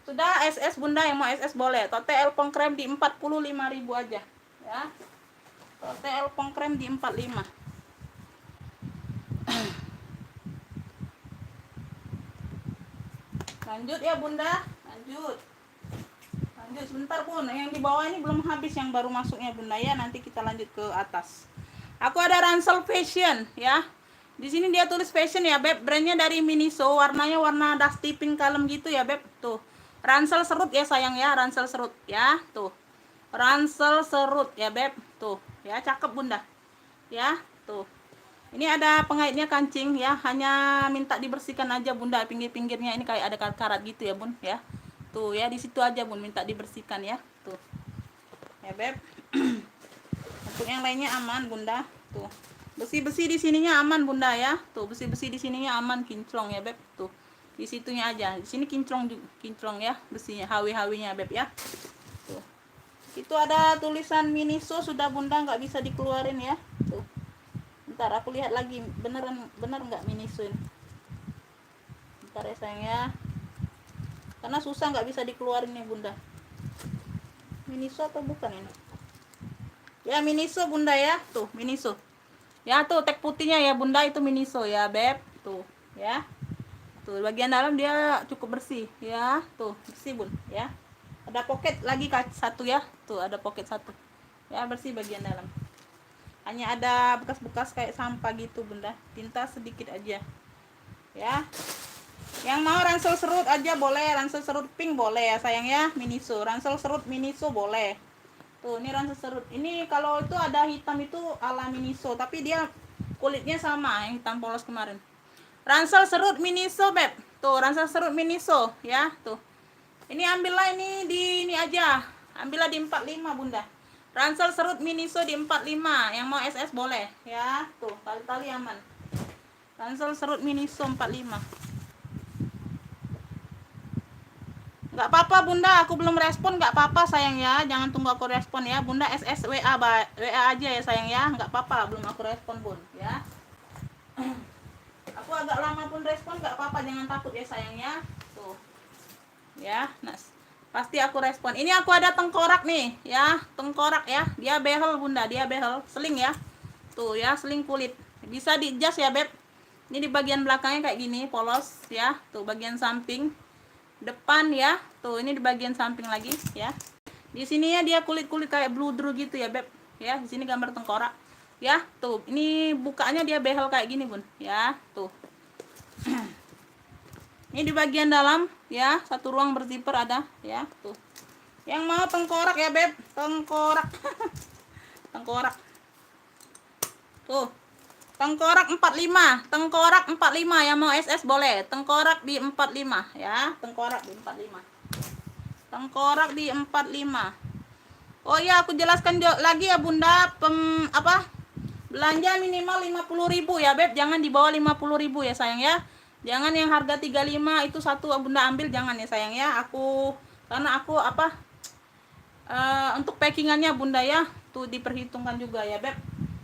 sudah SS bunda, yang mau SS boleh. Tote elpong krem di 45.000 aja ya. Tote elpong krem di 45. Lanjut ya bunda, lanjut sebentar bun, yang di bawah ini belum habis, yang baru masuknya bunda ya, nanti kita lanjut ke atas. Aku ada ransel fashion ya, di sini dia tulis fashion ya beb, brandnya dari Miniso, warnanya warna dusty pink kalem gitu ya beb. Tuh ransel serut ya sayang ya, ransel serut ya, tuh ransel serut ya beb, tuh ya, cakep bunda ya. Tuh Ini ada pengaitnya kancing ya, hanya minta dibersihkan aja bunda, pinggir-pinggirnya ini kayak ada karat-karat gitu ya bun ya. Tuh ya, di situ aja bun, minta dibersihkan ya. Tuh ya beb. Untuk yang lainnya aman bunda. Tuh besi-besi di sininya aman bunda ya. Tuh besi-besi di sininya aman, kinclong ya beb. Tuh di situnya aja, di sini kinclong juga, kinclong ya besinya, hawi-hawinya beb ya. Tuh itu ada tulisan Miniso sudah bunda, nggak bisa dikeluarin ya. Tuh ntar aku lihat lagi beneran, bener nggak Miniso ini. Bentar ya sayang ya, karena susah nggak bisa dikeluarin nih bunda. Miniso atau bukan ini ya? Miniso bunda ya. Tuh Miniso ya, tuh tag putihnya ya bunda, itu Miniso ya beb. Tuh ya, tuh bagian dalam dia cukup bersih ya. Tuh bersih bun ya. Ada pocket lagi satu ya. Tuh ada pocket satu ya, bersih bagian dalam. Hanya ada bekas-bekas kayak sampah gitu bunda, tinta sedikit aja ya. Yang mau ransel serut aja boleh, ransel serut pink boleh ya sayang ya. Miniso, ransel serut Miniso boleh. Tuh ini ransel serut, ini kalau itu ada hitam itu ala Miniso, tapi dia kulitnya sama yang hitam polos kemarin. Ransel serut Miniso beb. Tuh ransel serut Miniso ya. Tuh ini ambillah ini di ini aja, ambillah di 45 bunda. Ransel serut Miniso di 45, yang mau SS boleh ya. Tuh tali-tali aman. Ransel serut Miniso 45. Nggak apa-apa bunda, aku belum respon, nggak apa-apa sayang ya, jangan tunggu aku respon ya bunda. SS WA aja ya sayang ya, nggak apa-apa belum aku respon bun ya. Aku agak lama pun respon nggak apa-apa, jangan takut ya sayang ya. Tuh ya, nah pasti aku respon. Ini aku ada tengkorak nih ya, tengkorak ya, dia behel bunda, dia behel seling ya. Tuh ya, seling kulit bisa di-adjust ya beb. Ini di bagian belakangnya kayak gini polos ya. Tuh bagian samping, depan ya. Tuh ini di bagian samping lagi ya. Di sini ya dia kulit-kulit kayak bludru gitu ya beb ya. Di sini gambar tengkorak ya. Tuh ini bukanya dia behel kayak gini bun ya. Tuh ini di bagian dalam ya, satu ruang berzipper ada ya. Tuh yang mau tengkorak ya beb, tengkorak tengkorak. Tuh tengkorak 45, tengkorak 45, yang mau SS boleh. Tengkorak di 45 ya, tengkorak di 45. Tengkorak di 45. Oh iya, aku jelaskan lagi ya bunda, belanja minimal 50.000 ya beb, jangan di bawah 50.000 ya sayang ya. Jangan yang harga 35 itu satu bunda ambil, jangan ya sayang ya. Karena aku untuk packingannya bunda ya, tuh diperhitungkan juga ya beb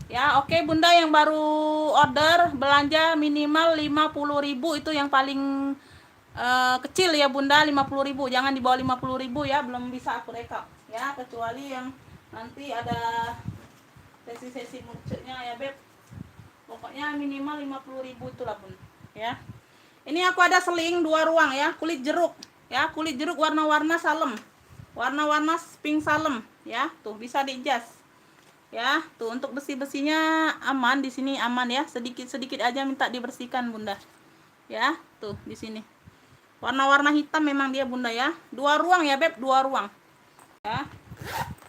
ya. Oke bunda, yang baru order belanja minimal 50.000 itu yang paling kecil ya bunda, 50.000, jangan di bawah 50.000 ya, belum bisa aku rekap ya, kecuali yang nanti ada sesi-sesi munculnya ya beb. Pokoknya minimal 50.000 itulah bun ya. Ini aku ada seling 2 ruang ya, kulit jeruk ya, kulit jeruk warna-warna salem, warna-warna pink salem ya. Tuh bisa di-adjust ya. Tuh untuk besi-besinya aman, di sini aman ya, sedikit-sedikit aja minta dibersihkan bunda ya. Tuh di sini warna-warna hitam memang dia bunda ya. 2 ruang ya beb, 2 ruang ya,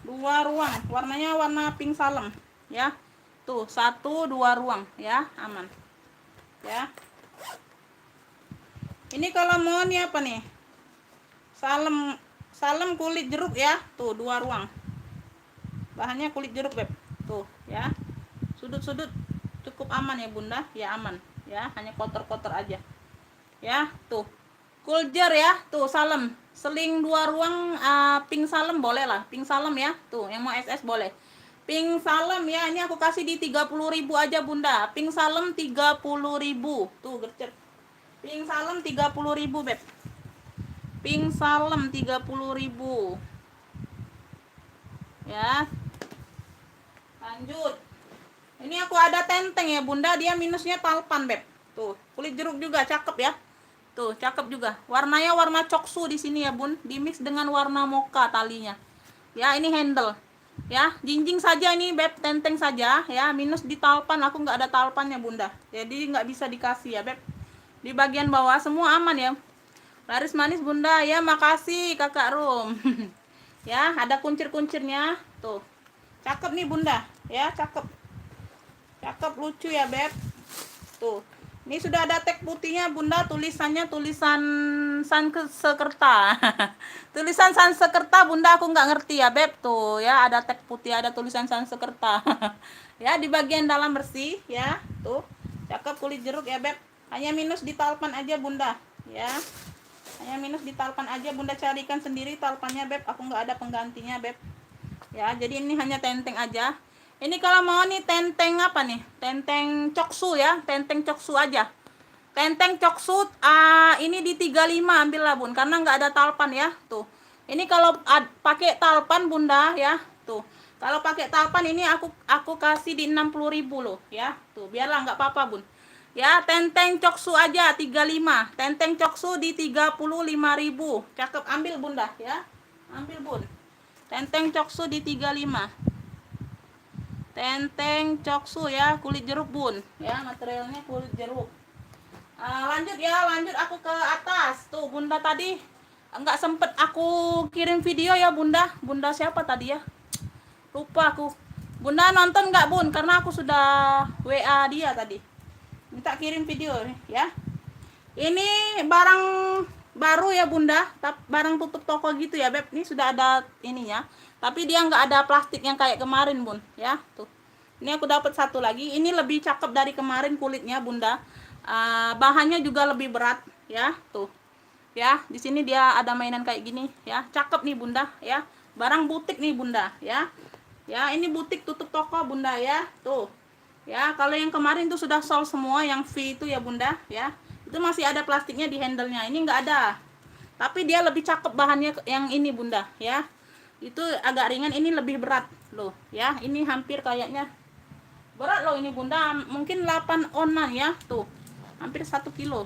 2 ruang, warnanya warna pink salem ya. Tuh 1 2 ruang ya, aman ya. Ini kalau mau nih apa nih, salem kulit jeruk ya. Tuh 2 ruang, bahannya kulit jeruk beb. Tuh ya, sudut-sudut cukup aman ya bunda ya, aman ya, hanya kotor-kotor aja ya. Tuh kuljer ya. Tuh salem, seling 2 ruang, pink salem boleh lah, pink salem ya. Tuh yang mau SS boleh pink salem ya. Ini aku kasih di 30.000 aja bunda, pink salem 30.000. Tuh gercep, pink salem 30.000 beb, pink salem 30.000 ya. Lanjut, ini aku ada tenteng ya bunda, dia minusnya talpan beb. Tuh kulit jeruk juga cakep ya. Tuh cakep juga, warnanya warna coksu di sini ya bun, dimix dengan warna mocha talinya ya. Ini handle ya, jinjing saja ini beb, tenteng saja ya, minus di talpan, aku nggak ada talpannya bunda, jadi nggak bisa dikasih ya beb. Di bagian bawah semua aman ya, laris manis bunda ya. Makasih kakak Rum ya, ada kuncir-kuncirnya tuh, cakep nih bunda ya, cakep Cakep, lucu ya beb. Tuh, ini sudah ada tag putihnya bunda, tulisannya tulisan Sansekerta. Tulisan Sansekerta bunda, aku nggak ngerti ya beb. Tuh ya, ada tag putih, ada tulisan Sansekerta. Ya, di bagian dalam bersih ya. Tuh, cakep, kulit jeruk ya beb. Hanya minus di talpan aja bunda ya. Hanya minus di talpan aja, bunda carikan sendiri talpannya beb, aku nggak ada penggantinya beb ya. Jadi ini hanya tenteng aja. Ini kalau mau nih tenteng apa nih, tenteng coksu ya, tenteng coksu aja. Tenteng coksu ini di 35 ambil lah bun, karena nggak ada talpan ya. Tuh, ini kalau pakai talpan bunda ya. Tuh, kalau pakai talpan ini aku kasih di 60.000 loh ya. Tuh, biarlah nggak apa-apa bun ya. Tenteng coksu aja 35, tenteng coksu di 35.000. Cakep, ambil bunda ya, ambil bun. Tenteng coksu di 35, tenteng coksu ya, kulit jeruk bun ya, materialnya kulit jeruk. Lanjut ya, lanjut aku ke atas. Tuh bunda tadi nggak sempet aku kirim video ya bunda. Bunda siapa tadi ya, lupa aku. Bunda nonton nggak bun, karena aku sudah WA dia tadi, minta kirim video ya. Ini barang baru ya bunda, barang tutup toko gitu ya beb. Ini sudah ada ininya, tapi dia nggak ada plastik yang kayak kemarin bun ya. Tuh, ini aku dapat satu lagi, ini lebih cakep dari kemarin kulitnya bunda. Bahannya juga lebih berat ya. Tuh ya, di sini dia ada mainan kayak gini ya, cakep nih bunda ya. Barang butik nih bunda ya. Ya, ini butik tutup toko bunda ya. Tuh ya, kalau yang kemarin tuh sudah sol semua, yang V itu ya bunda ya, itu masih ada plastiknya di handle-nya, ini nggak ada. Tapi dia lebih cakep bahannya yang ini bunda ya. Itu agak ringan, ini lebih berat loh ya. Ini hampir kayaknya berat loh ini bunda, mungkin 8 onan ya. Tuh, hampir 1 kilo.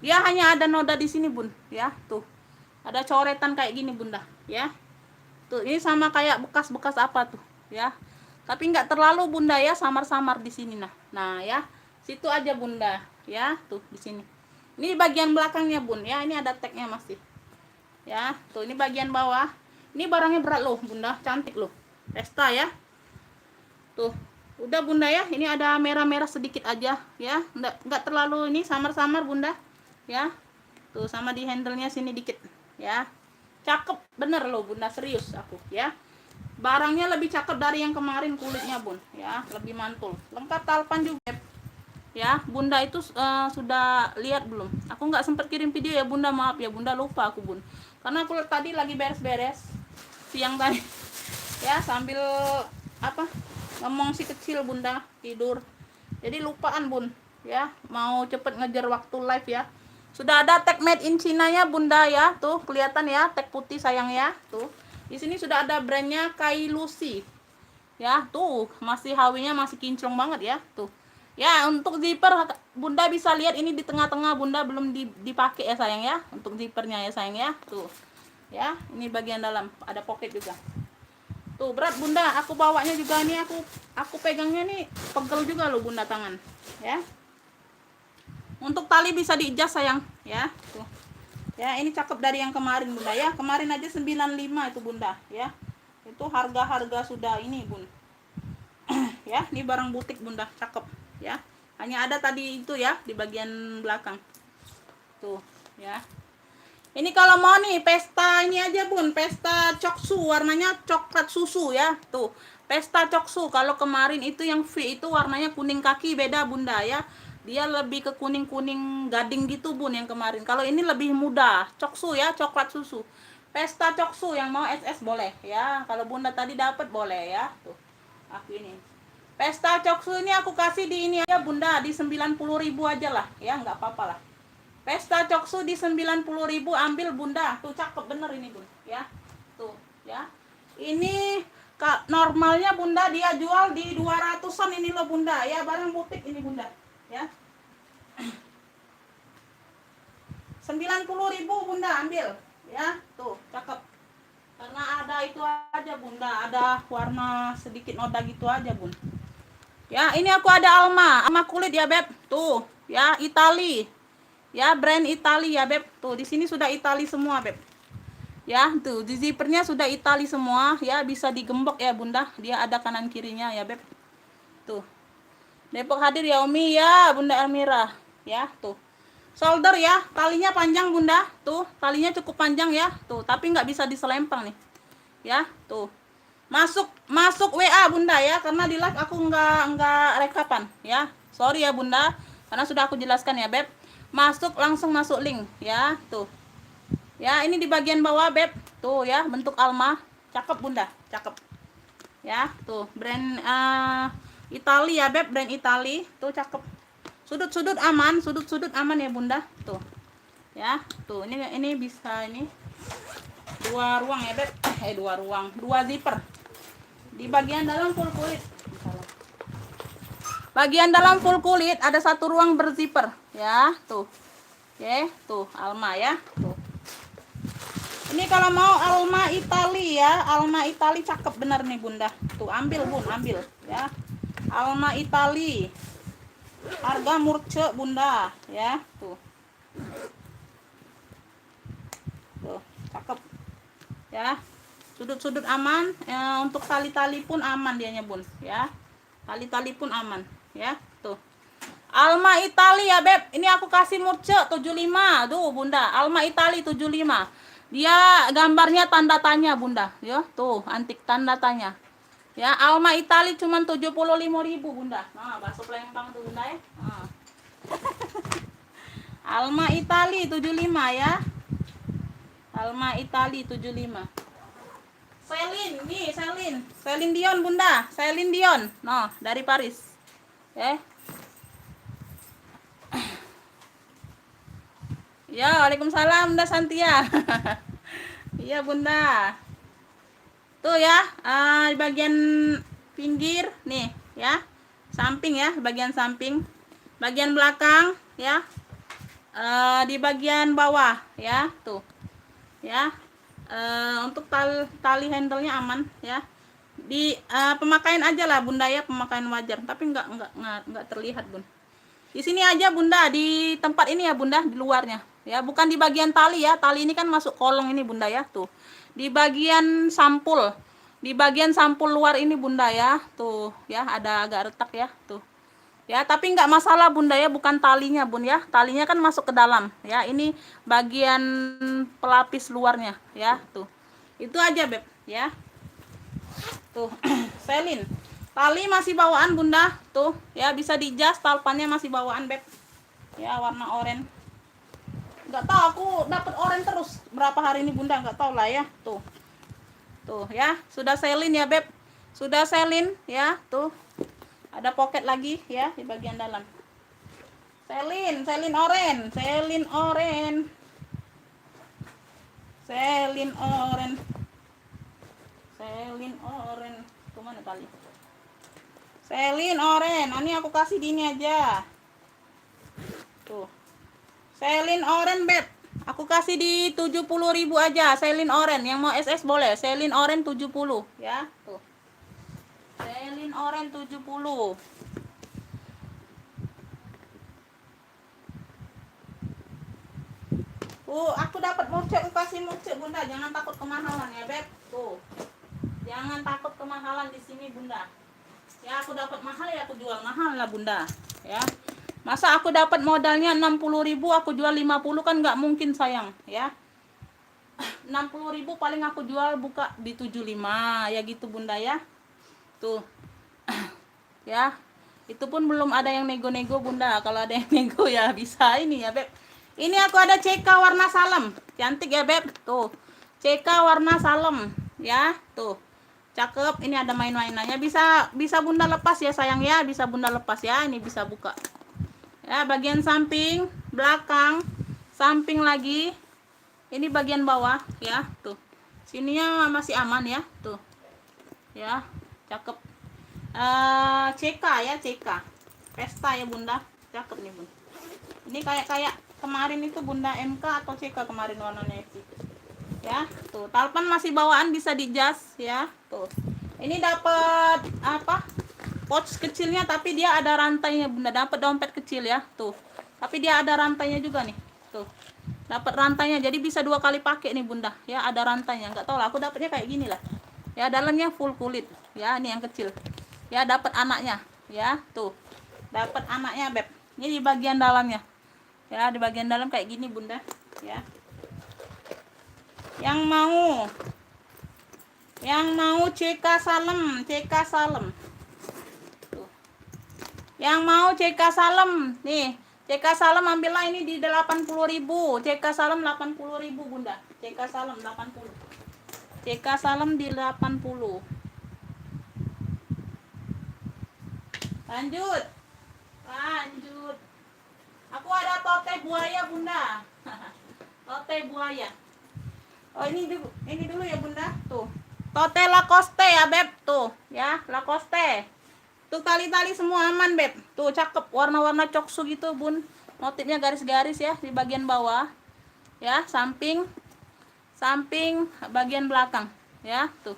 Dia hanya ada noda di sini bun ya. Tuh, ada coretan kayak gini bunda ya. Tuh, ini sama kayak bekas-bekas apa tuh ya, tapi nggak terlalu bunda ya, samar-samar di sini. Nah ya, situ aja bunda ya. Tuh di sini, ini bagian belakangnya bun ya, ini ada tagnya masih ya. Tuh, ini bagian bawah. Ini barangnya berat loh bunda, cantik loh, pesta ya. Tuh udah bunda ya, ini ada merah-merah sedikit aja ya, nggak terlalu ini, samar-samar bunda ya. Tuh, sama di handle-nya sini dikit ya. Cakep bener loh bunda, serius aku ya. Barangnya lebih cakep dari yang kemarin kulitnya bun ya, lebih mantul, lengkap talpan juga ya. Bunda itu sudah lihat belum? Aku nggak sempet kirim video ya bunda, maaf ya bunda, lupa aku bun, karena aku tadi lagi beres-beres siang tadi ya, sambil apa ngomong si kecil bunda tidur, jadi lupaan bun ya, mau cepet ngejar waktu live ya. Sudah ada tag made in China ya bunda ya. Tuh kelihatan ya, tag putih sayang ya. Tuh di sini sudah ada brandnya Kai Lucy ya. Tuh masih HW-nya masih kinclong banget ya. Tuh ya, untuk zipper bunda bisa lihat ini di tengah-tengah bunda, belum dipakai ya sayang ya, untuk zippernya ya sayang ya. Tuh ya, ini bagian dalam ada pocket juga. Tuh berat bunda, aku bawanya juga nih, aku pegangnya nih pegel juga loh bunda tangan ya. Untuk tali bisa diadjust sayang ya. Tuh ya, ini cakep dari yang kemarin bunda ya. Kemarin aja 95 itu bunda ya. Itu harga-harga sudah ini bun ya. Ini barang butik bunda, cakep ya. Hanya ada tadi itu ya di bagian belakang tuh ya. Ini kalau mau nih pesta ini aja bun, pesta coksu, warnanya coklat susu ya. Tuh pesta coksu, kalau kemarin itu yang V itu warnanya kuning kaki, beda bunda ya. Dia lebih ke kuning-kuning gading gitu bun yang kemarin. Kalau ini lebih muda, coksu ya, coklat susu. Pesta coksu, yang mau SS boleh ya. Kalau bunda tadi dapat boleh ya. Tuh, aku ini. Pesta coksu ini aku kasih di ini aja bunda, di 90.000 aja lah ya, nggak apa-apa lah. Pesta coksu di 90.000 ambil bunda. Tuh cakep bener ini bun ya. Tuh ya. Ini normalnya bunda dia jual di 200-an ini loh bunda ya, barang butik ini bunda ya. 90.000 bunda ambil ya. Tuh cakep, karena ada itu aja bunda, ada warna sedikit noda gitu aja bun ya. Ini aku ada Alma kulit ya beb. Tuh ya, Itali ya, brand Itali ya beb. Tuh di sini sudah Itali semua beb ya. Tuh di zippernya sudah Itali semua ya, bisa digembok ya bunda, dia ada kanan kirinya ya beb. Tuh Depok hadir ya Umi ya, Bunda Elmira. Ya, tuh. Shoulder ya, talinya panjang Bunda. Tuh, talinya cukup panjang ya. Tuh, tapi nggak bisa diselempang nih. Ya, tuh. Masuk WA Bunda ya, karena di live aku nggak rekapan ya. Sorry ya Bunda, karena sudah aku jelaskan ya Beb. Langsung masuk link ya, tuh. Ya, ini di bagian bawah Beb. Tuh ya, bentuk alma. Cakep Bunda, cakep. Ya, tuh, brand Itali ya Beb, brand Itali. Tuh cakep. Sudut-sudut aman ya Bunda. Tuh. Ya, tuh ini bisa ini 2 ruang ya Beb. 2 ruang, 2 zipper. Di bagian dalam full kulit. Bagian dalam full kulit ada 1 ruang berzipper ya, tuh. Oke, tuh alma ya, tuh. Ini kalau mau alma Itali ya, alma Itali cakep bener nih Bunda. Tuh ambil Bun, ambil ya. Alma Itali. Harga murce Bunda ya, tuh. Tuh, cakep. Ya. Sudut-sudut aman, untuk tali-tali pun aman dianya Bun ya. Tali-tali pun aman ya, tuh. Alma Itali ya Beb, ini aku kasih murce 75. Tuh Bunda, Alma Itali 75. Dia gambarnya tanda tanya Bunda ya, tuh antik tanda tanya ya. Alma Itali cuman 75.000 Bunda. Nah, bakso Palembang tuh Bunda ya. Nah. Alma Itali 75 ya. Alma Itali 75. Celine Dion Bunda, Celine Dion. No, dari Paris. Ya, Waalaikumsalam Bunda Santia. Iya Bunda. Tuh ya, di bagian pinggir nih ya. Samping ya, bagian samping. Bagian belakang ya. Di bagian bawah ya, tuh. Ya. Untuk tali handle-nya aman ya. Di pemakaian aja lah Bunda ya, pemakaian wajar, tapi nggak terlihat Bun. Di sini aja Bunda, di tempat ini ya Bunda, di luarnya ya, bukan di bagian tali ya. Tali ini kan masuk kolong ini Bunda ya, tuh. Di bagian sampul luar ini Bunda ya, tuh ya, ada agak retak ya, tuh. Ya, tapi nggak masalah Bunda ya, bukan talinya Bun ya. Talinya kan masuk ke dalam ya. Ini bagian pelapis luarnya ya, tuh. Itu aja Beb ya. Tuh, Celine. Tali masih bawaan Bunda, tuh ya, bisa dijas, talpannya masih bawaan Beb. Ya, warna oranye. Nggak tahu, aku dapat oranye terus berapa hari ini Bunda, nggak tahu lah ya. Tuh. Tuh ya, sudah Celine ya Beb. Sudah Celine ya, tuh. Ada pocket lagi ya di bagian dalam. Celine oranye. Celine oranye. Kemana tali? Celine oranye. Ini aku kasih di ini aja. Tuh. Celine oranye Beb. Aku kasih di 70.000 aja. Celine oranye. Yang mau SS boleh. Celine oranye 70 ya. Tuh. Celine oranye 70. Aku dapat murce, aku kasih murce Bunda. Jangan takut kemahalan ya Beb. Tuh. Jangan takut kemahalan di sini Bunda. Ya, aku dapat mahal ya aku jual mahal lah Bunda ya. Masa aku dapat modalnya 60.000 aku jual 50 kan nggak mungkin sayang ya. 60.000 paling aku jual buka di 75 ya gitu Bunda ya. Tuh. Ya. Itu pun belum ada yang nego-nego Bunda. Kalau ada yang nego ya bisa ini ya Beb. Ini aku ada CK warna salem. Cantik ya Beb. Tuh. CK warna salem ya. Tuh. Cakep, ini ada main-mainannya, bisa Bunda lepas ya sayang ya, bisa Bunda lepas ya. Ini bisa buka ya, bagian samping, belakang, samping lagi, ini bagian bawah ya, tuh. Sininya masih aman ya, tuh ya, cakep. CK ya, CK pesta ya Bunda, cakep nih Bun. Ini kayak kemarin itu Bunda MK atau CK kemarin warnanya itu ya. Tuh, talpan masih bawaan, bisa dijas ya. Tuh. Ini dapat apa? Pouch kecilnya tapi dia ada rantainya Bunda. Dapat dompet kecil ya. Tuh. Tapi dia ada rantainya juga nih. Tuh. Dapat rantainya. Jadi bisa 2 kali pakai nih Bunda. Ya, ada rantainya. Enggak tahu lah, aku dapatnya kayak gini lah. Ya, dalamnya full kulit. Ya, ini yang kecil. Ya, dapat anaknya. Ya, tuh. dapat anaknya beb. Ini di bagian dalamnya ya, di bagian dalam kayak gini bunda ya. Yang mau CK Salem, CK Salem tuh. Yang mau CK Salem nih, CK Salem ambillah ini di 80.000. CK Salem 80.000 bunda. CK Salem 80. CK Salem di 80. Lanjut. Aku ada tote buaya bunda. Tote buaya. Oh ini dulu ya bunda. Tuh. Tote Lacoste ya beb. Tuh ya Lacoste. Tuh tali-tali semua aman beb. Tuh cakep. Warna-warna coksu gitu bun. Motifnya garis-garis ya di bagian bawah. Ya samping bagian belakang. Ya tuh.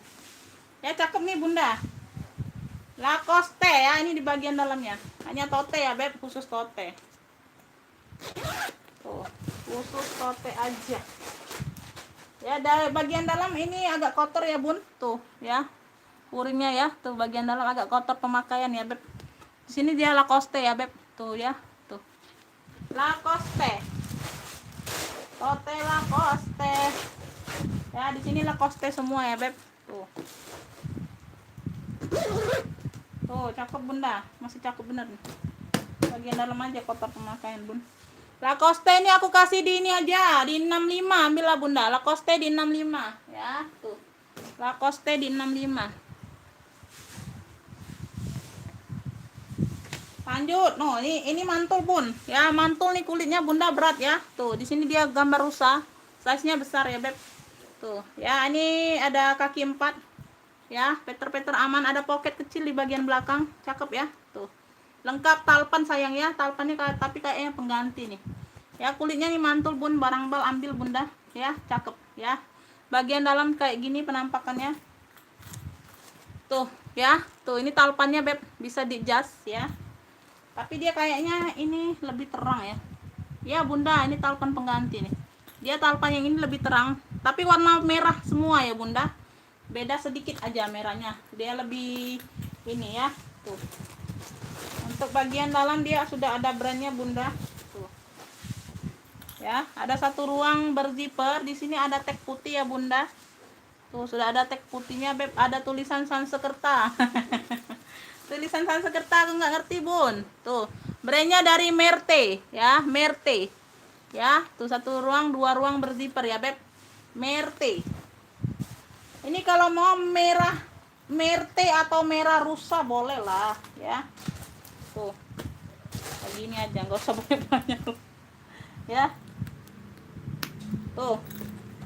Ya cakep nih bunda. Lacoste ya, ini di bagian dalamnya. Hanya tote ya beb, khusus tote. Tuh, khusus tote aja. Ya, dari bagian dalam ini agak kotor ya bun. Tuh ya, puringnya ya. Tuh bagian dalam agak kotor pemakaian ya beb. Di sini dia Lacoste ya beb. Tuh ya, tuh. Lacoste. Tote Lacoste. Ya, di sini Lacoste semua ya beb. Tuh. Tuh, cakep bunda, masih cakep bener nih. Bagian dalam aja kotor pemakaian bun. Lacoste ini aku kasih di ini aja, di 65, ambillah bunda. Lacoste di 65 ya, tuh. Lacoste di 65. Lanjut, no, ini mantul bun. Ya, mantul nih kulitnya bunda berat ya. Tuh, di sini dia gambar rusa. Size-nya besar ya, beb. Tuh, ya ini ada kaki 4. Ya, peter-peter aman, ada pocket kecil di bagian belakang, cakep ya. Tuh, lengkap talpan sayang ya, talpannya tapi kayaknya pengganti nih ya. Kulitnya nih mantul bun, barang bal ambil bunda ya, cakep ya. Bagian dalam kayak gini penampakannya tuh ya. Tuh ini talpannya beb, bisa di adjust ya, tapi dia kayaknya ini lebih terang ya. Ya bunda, ini talpan pengganti nih. Dia talpan yang ini lebih terang, tapi warna merah semua ya bunda. Beda sedikit aja merahnya, dia lebih ini ya. Tuh, untuk bagian dalam dia sudah ada brandnya bunda. Tuh ya, ada satu ruang berzipper. Di sini ada tag putih ya bunda. Tuh sudah ada tag putihnya beb, ada tulisan Sansekerta. Tulisan Sansekerta aku nggak ngerti bun. Tuh brandnya dari Merte ya, Merte ya. Tuh satu ruang, 2 ruang berzipper ya beb, Merte. Ini kalau mau merah Merte atau merah rusa boleh lah ya. Tuh kayak gini aja, nggak usah banyak-banyak ya. Tuh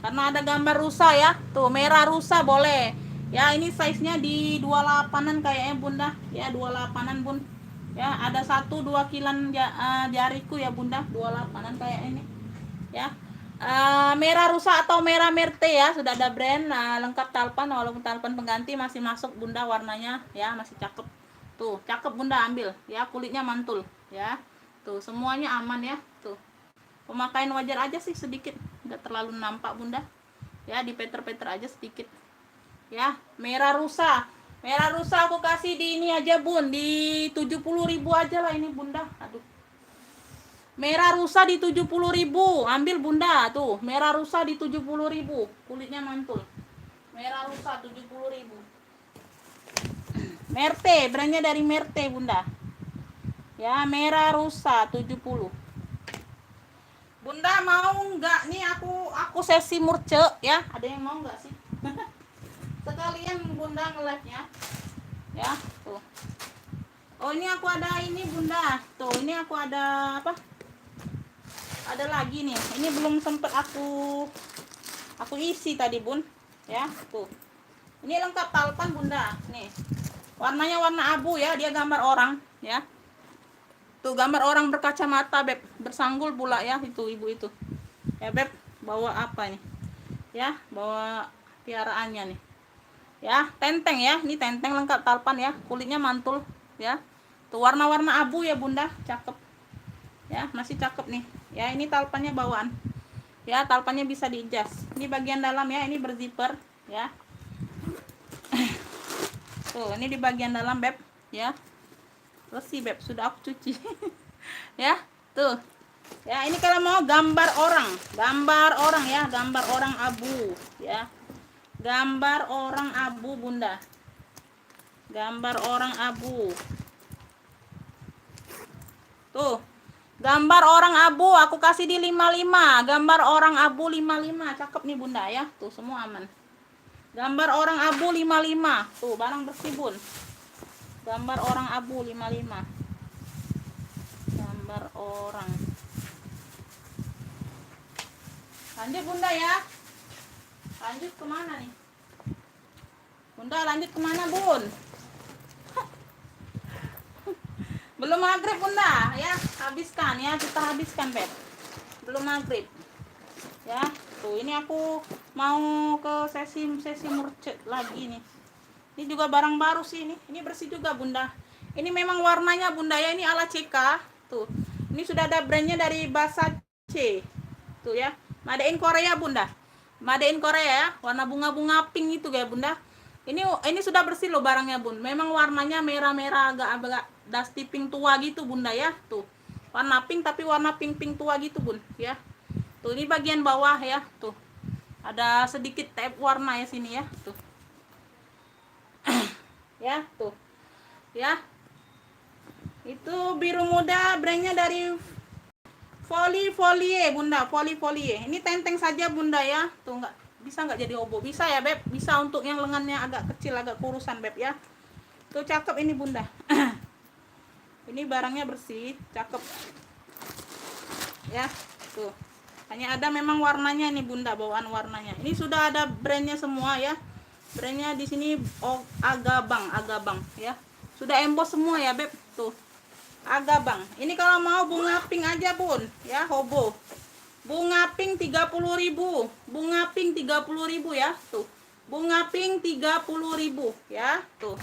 karena ada gambar rusa ya. Tuh merah rusa boleh ya. Ini size nya di 28an kayaknya bunda ya, 28an bun ya. Ada 1-2 kilan jariku ya bunda, 28an kayak ini ya. Merah rusa atau merah Merte ya, sudah ada brand. Lengkap talpan, walaupun talpan pengganti masih masuk bunda warnanya ya, masih cakep. Tuh cakep bunda, ambil ya, kulitnya mantul ya. Tuh semuanya aman ya. Tuh pemakaian wajar aja sih sedikit, nggak terlalu nampak bunda ya, di peter-peter aja sedikit ya. Merah rusa aku kasih di ini aja bun, di 70.000 aja lah ini bunda. Aduh, merah rusa di 70.000, ambil bunda. Tuh merah rusa di 70.000, kulitnya mantul. Merah rusa 70.000. Merte, brandnya dari Merte bunda ya. Merah rusa 70. Bunda mau nggak nih aku sesi murce ya? Ada yang mau nggak sih? Sekalian bunda nge-live-nya ya. Tuh, oh ini aku ada ini bunda. Tuh ini aku ada apa, ada lagi nih, ini belum sempet aku isi tadi bun ya. Tuh ini lengkap talpan bunda nih, warnanya warna abu ya, dia gambar orang ya. Tuh gambar orang berkacamata beb, bersanggul pula ya. Itu ibu itu ya beb, bawa apa nih ya, bawa piaraannya nih ya, tenteng ya. Ini tenteng lengkap talpan ya, kulitnya mantul ya. Tuh warna-warna abu ya bunda, cakep ya, masih cakep nih ya. Ini talpannya bawaan ya, talpannya bisa di adjust. Ini bagian dalam ya, ini berzipper ya. Tuh ini di bagian dalam beb ya. Bersih beb, sudah aku cuci. Ya, tuh. Ya, ini kalau mau gambar orang ya, gambar orang abu ya. Gambar orang abu bunda. Gambar orang abu. Tuh. Gambar orang abu aku kasih di 55. Gambar orang abu 55. Cakep nih bunda ya. Tuh semua aman. Gambar orang abu 55. Tuh barang bersih bun. Gambar orang abu 55. Gambar orang. Lanjut bunda ya. Lanjut kemana nih? Bunda lanjut kemana bun? Belum maghrib bunda ya. Habiskan ya, kita habiskan beb. Belum maghrib ya. Tuh ini aku mau ke sesi murcet lagi nih. Ini juga barang baru sih ini. Ini bersih juga bunda. Ini memang warnanya bunda ya, ini ala CK. Tuh. Ini sudah ada brandnya dari Basace. Tuh ya. Made in Korea bunda. Made in Korea ya. Warna bunga-bunga pink itu ya bunda. Ini sudah bersih loh barangnya bun. Memang warnanya merah-merah agak dusty pink tua gitu bunda ya. Tuh. Warna pink tapi warna pink tua gitu bun ya. Tuh ini bagian bawah ya. Tuh. Ada sedikit tab warna ya sini ya. Tuh. Ya, tuh. Ya. Itu biru muda brandnya dari Folie bunda, Folie. Ini tenteng saja bunda ya. Tuh bisa nggak jadi obo? Bisa ya beb. Bisa untuk yang lengannya agak kecil, agak kurusan beb ya. Tuh cakep ini bunda. Ini barangnya bersih, cakep. Ya, tuh. Hanya ada memang warnanya nih bunda, bawaan warnanya. Ini sudah ada brandnya semua ya. Brandnya di sini Agabang ya. Sudah emboss semua ya beb. Tuh. Agabang. Ini kalau mau bunga pink aja bun ya, hobo. Bunga pink 30.000. Bunga pink 30.000 ya. Tuh. Bunga pink 30.000 ya. Tuh.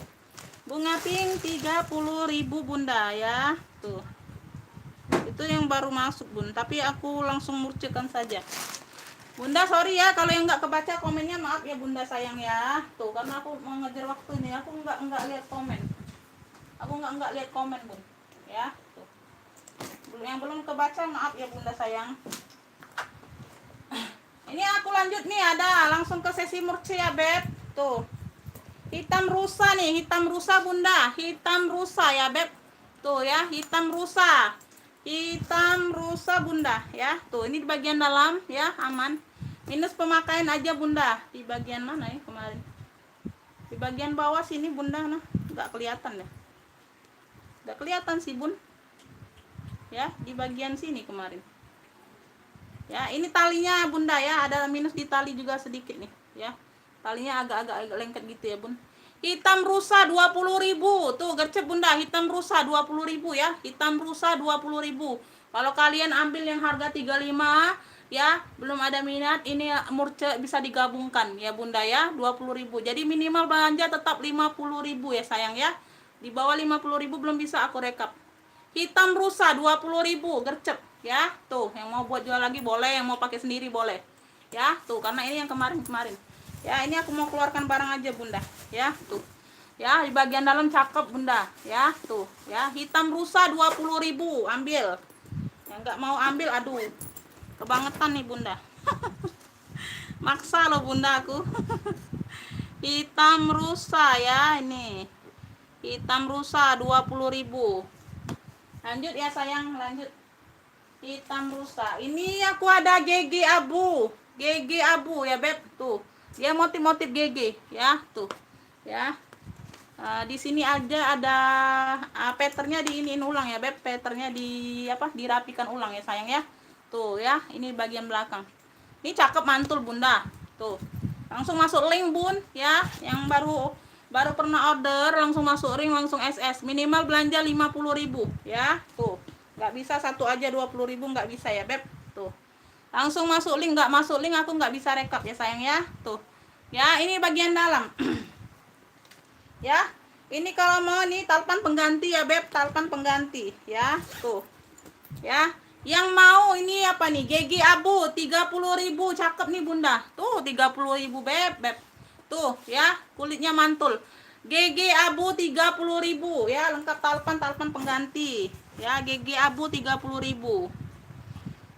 Bunga pink 30.000 bunda ya. Tuh. Itu yang baru masuk bun, tapi aku langsung murcekan saja. Bunda sorry ya kalau yang nggak kebaca komennya, maaf ya bunda sayang ya. Tuh karena aku mau ngejar waktu nih, aku nggak lihat komen. Aku nggak lihat komen bun. Ya, tuh. Yang belum kebaca maaf ya bunda sayang. Ini aku lanjut nih, ada langsung ke sesi murce ya beb. Tuh. Hitam rusa nih, hitam rusa bunda, hitam rusa ya beb. Tuh ya, hitam rusa. Hitam rusa bunda ya. Tuh ini di bagian dalam ya, aman. Minus pemakaian aja bunda. Di bagian mana ya kemarin? Di bagian bawah sini bunda, nah nggak kelihatan ya. Nggak kelihatan sih bun ya, di bagian sini kemarin ya. Ini talinya bunda ya, ada minus di tali juga sedikit nih ya, talinya agak lengket gitu ya bun. Hitam rusa 20.000 tuh gercep bunda, hitam rusa 20.000 ya, hitam rusa 20.000. Kalau kalian ambil yang harga 35 ya, belum ada minat, ini murce bisa digabungkan ya bunda ya, 20.000. Jadi minimal belanja tetap 50.000 ya sayang ya. Di bawah 50.000 belum bisa aku rekap. Hitam rusa 20.000 gercep ya. Tuh, yang mau buat jual lagi boleh, yang mau pakai sendiri boleh. Ya, tuh karena ini yang kemarin. Ya, ini aku mau keluarkan barang aja bunda. Ya, tuh. Ya, di bagian dalam cakep bunda. Ya, tuh. Ya, hitam rusa 20.000, ambil. Yang nggak mau ambil, aduh. Kebangetan nih bunda. Maksa loh bunda aku. Hitam rusa ya ini. Hitam rusa 20.000. Lanjut ya sayang, lanjut. Hitam rusa. Ini aku ada GG abu. GG abu ya beb. Tuh. Dia motif-motif GG ya, tuh. Ya. Di sini aja ada patternnya diiniin ulang ya beb. Patternnya dirapikan ulang ya sayang ya. Tuh ya, ini bagian belakang. Ini cakep mantul bunda. Tuh. Langsung masuk link bun ya, yang baru pernah order langsung masuk ring, langsung SS. Minimal belanja 50.000 ya. Tuh. Nggak bisa satu aja 20.000, nggak bisa ya beb. Tuh. Langsung masuk link, nggak masuk link aku nggak bisa rekap ya sayang ya. Tuh. Ya, ini bagian dalam. Ya. Ini kalau mau nih talpan pengganti ya beb, talpan pengganti ya. Tuh. Ya. Yang mau ini apa nih? GG abu 30.000, cakep nih bunda. Tuh 30.000 beb. Tuh ya, kulitnya mantul. GG abu 30.000 ya, lengkap talpan pengganti ya. GG abu 30.000.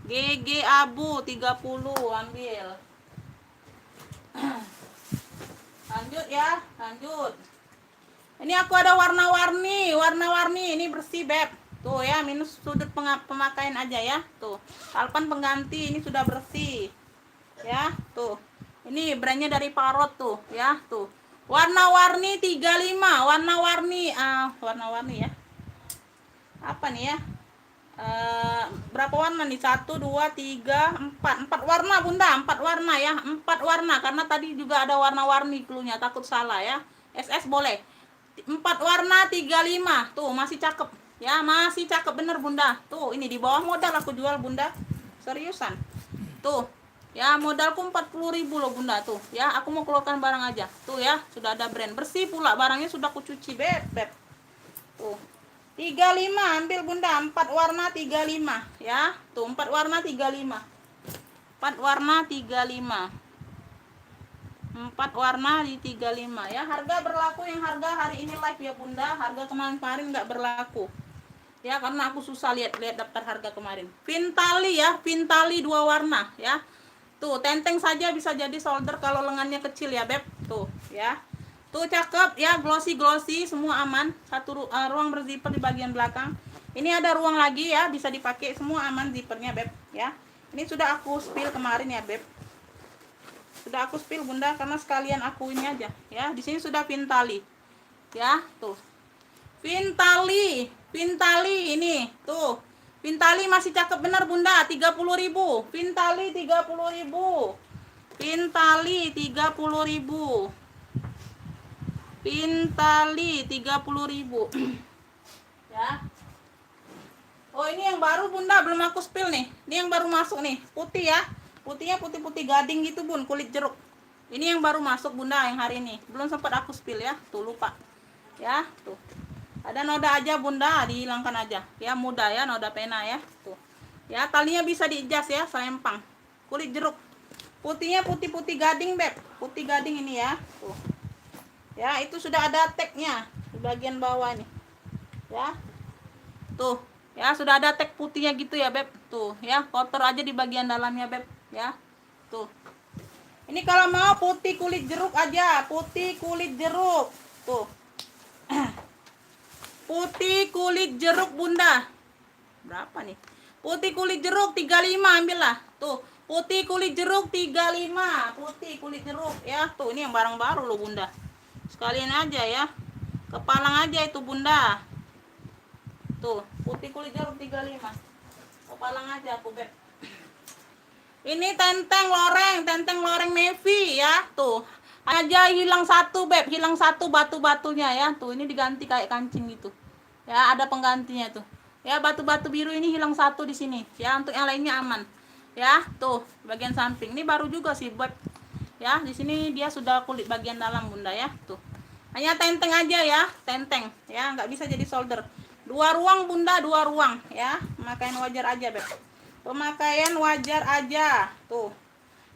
GG abu 30, ambil. Lanjut ya, lanjut. Ini aku ada warna-warni, ini bersih beb. Tuh ya, minus sudut pemakaian aja ya. Tuh, talpan pengganti ini sudah bersih. Ya, tuh. Ini brandnya dari Parrot tuh, ya, tuh. Warna-warni 35, warna-warni ya. Apa nih ya? Berapa warna nih? 1 2 3 4 warna bunda, 4 warna ya, 4 warna, karena tadi juga ada warna-warni cluenya, takut salah ya. SS boleh 4 warna 35 tuh, masih cakep ya, masih cakep bener bunda. Tuh ini di bawah modal aku jual bunda, seriusan tuh ya, modalku 40.000 loh bunda. Tuh ya, aku mau keluarkan barang aja tuh ya, sudah ada brand bersih pula, barangnya sudah aku cuci beb. Tuh 35, ambil bunda, 4 warna 35 ya. Tuh 4 warna 35. 4 warna 35. 4 warna di 35 ya. Harga berlaku yang harga hari ini live ya bunda. Harga kemarin nggak berlaku. Ya, karena aku susah lihat daftar harga kemarin. Pintali ya, pintali 2 warna ya. Tuh, tenteng saja bisa jadi solder kalau lengannya kecil ya, beb. Tuh, ya. Tuh cakep ya, glossy semua aman. Satu ruang berzipper di bagian belakang. Ini ada ruang lagi ya, bisa dipakai, semua aman zippernya beb ya. Ini sudah aku spill kemarin ya beb. Sudah aku spill bunda, karena sekalian aku ini aja ya. Di sini sudah pintali. Ya, tuh. Pintali ini tuh. Pintali masih cakep bener bunda, 30.000. Pintali 30.000. Pintali 30.000. Pintali 30.000 ya. Oh ini yang baru bunda, belum aku spill nih. Ini yang baru masuk nih, putih ya. Putihnya putih-putih gading gitu bun, kulit jeruk. Ini yang baru masuk bunda, yang hari ini belum sempat aku spill ya. Tuh lupa ya. Tuh ada noda aja bunda, dihilangkan aja ya, mudah ya, noda pena ya. Tuh ya, talinya bisa diadjust ya, selempang, kulit jeruk. Putihnya putih-putih gading beb, putih gading ini ya. Tuh ya, itu sudah ada tagnya di bagian bawah nih ya. Tuh ya, sudah ada tag putihnya gitu ya beb. Tuh ya, kotor aja di bagian dalamnya beb ya. Tuh ini kalau mau putih kulit jeruk aja, putih kulit jeruk. Tuh putih kulit jeruk bunda, berapa nih? Putih kulit jeruk 35, ambil lah. Tuh putih kulit jeruk 35, putih kulit jeruk ya. Tuh ini yang barang baru loh bunda, sekalian aja ya, kepalang aja itu bunda. Tuh putih kulit jeruk 35, kepalang aja aku beb. Ini tenteng loreng navy ya. Tuh aja hilang satu beb, hilang satu batu-batunya ya. Tuh ini diganti kayak kancing gitu ya, ada penggantinya tuh ya. Batu-batu biru ini hilang satu di sini ya, untuk yang lainnya aman ya. Tuh bagian samping ini baru juga sih beb ya. Di sini dia sudah kulit bagian dalam bunda ya. Tuh hanya tenteng aja ya, tenteng ya, nggak bisa jadi solder. 2 ruang bunda, 2 ruang ya, pemakaian wajar aja beb, pemakaian wajar aja. Tuh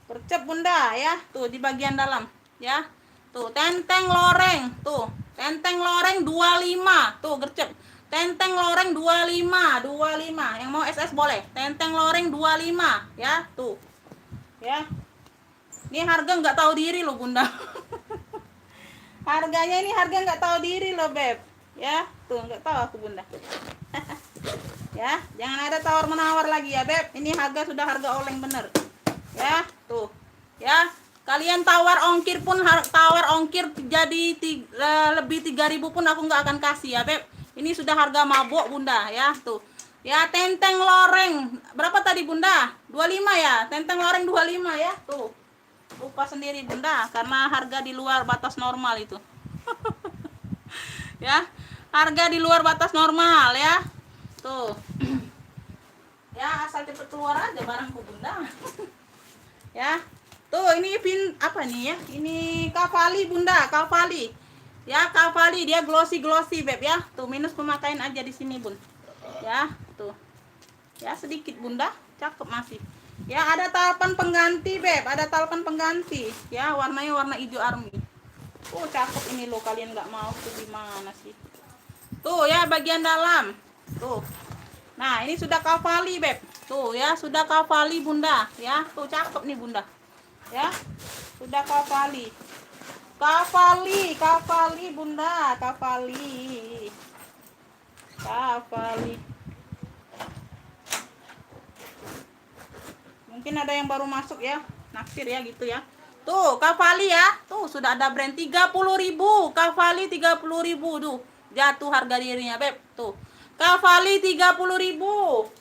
gercep bunda ya, tuh di bagian dalam ya. Tuh tenteng loreng, tuh tenteng loreng 25, tuh gercep. Tenteng loreng 25, yang mau SS boleh. Tenteng loreng 25 ya. Tuh ya, ini harga nggak tahu diri loh bunda. Harganya ini harga nggak tahu diri loh beb ya. Tuh nggak tahu aku bunda. Ya jangan ada tawar menawar lagi ya beb, ini harga sudah harga oleng bener ya. Tuh ya, kalian tawar ongkir pun, tawar ongkir jadi lebih 3.000 pun aku nggak akan kasih ya beb. Ini sudah harga mabuk bunda ya. Tuh ya, tenteng loreng berapa tadi bunda? 25 ya, tenteng loreng 25 ya. Tuh lupa sendiri bunda, karena harga di luar batas normal itu. Ya harga di luar batas normal ya. Tuh ya, asal cepet keluar aja barangku bunda. Ya tuh ini apa nih ya, ini Cavalli bunda, Cavalli ya. Cavalli dia glossy beb ya. Tuh minus pemakaian aja di sini bun ya. Tuh ya sedikit bunda, cakep masih ya. Ada talpan pengganti beb, ada talpan pengganti ya, warnanya warna hijau army Cakep ini loh, kalian nggak mau tuh gimana sih? Tuh ya, bagian dalam. Tuh. Nah, ini sudah kavali, Beb. Tuh ya, sudah kavali Bunda, ya. Tuh cakep nih Bunda. Ya. Sudah kavali. Kavali Bunda, kavali. Kavali. Mungkin ada yang baru masuk ya, naksir ya gitu ya. Tuh, kavali ya. Tuh, sudah ada brand 30.000. Kavali 30.000 tuh. Jatuh harga dirinya, Beb. Tuh. Kavali 30.000.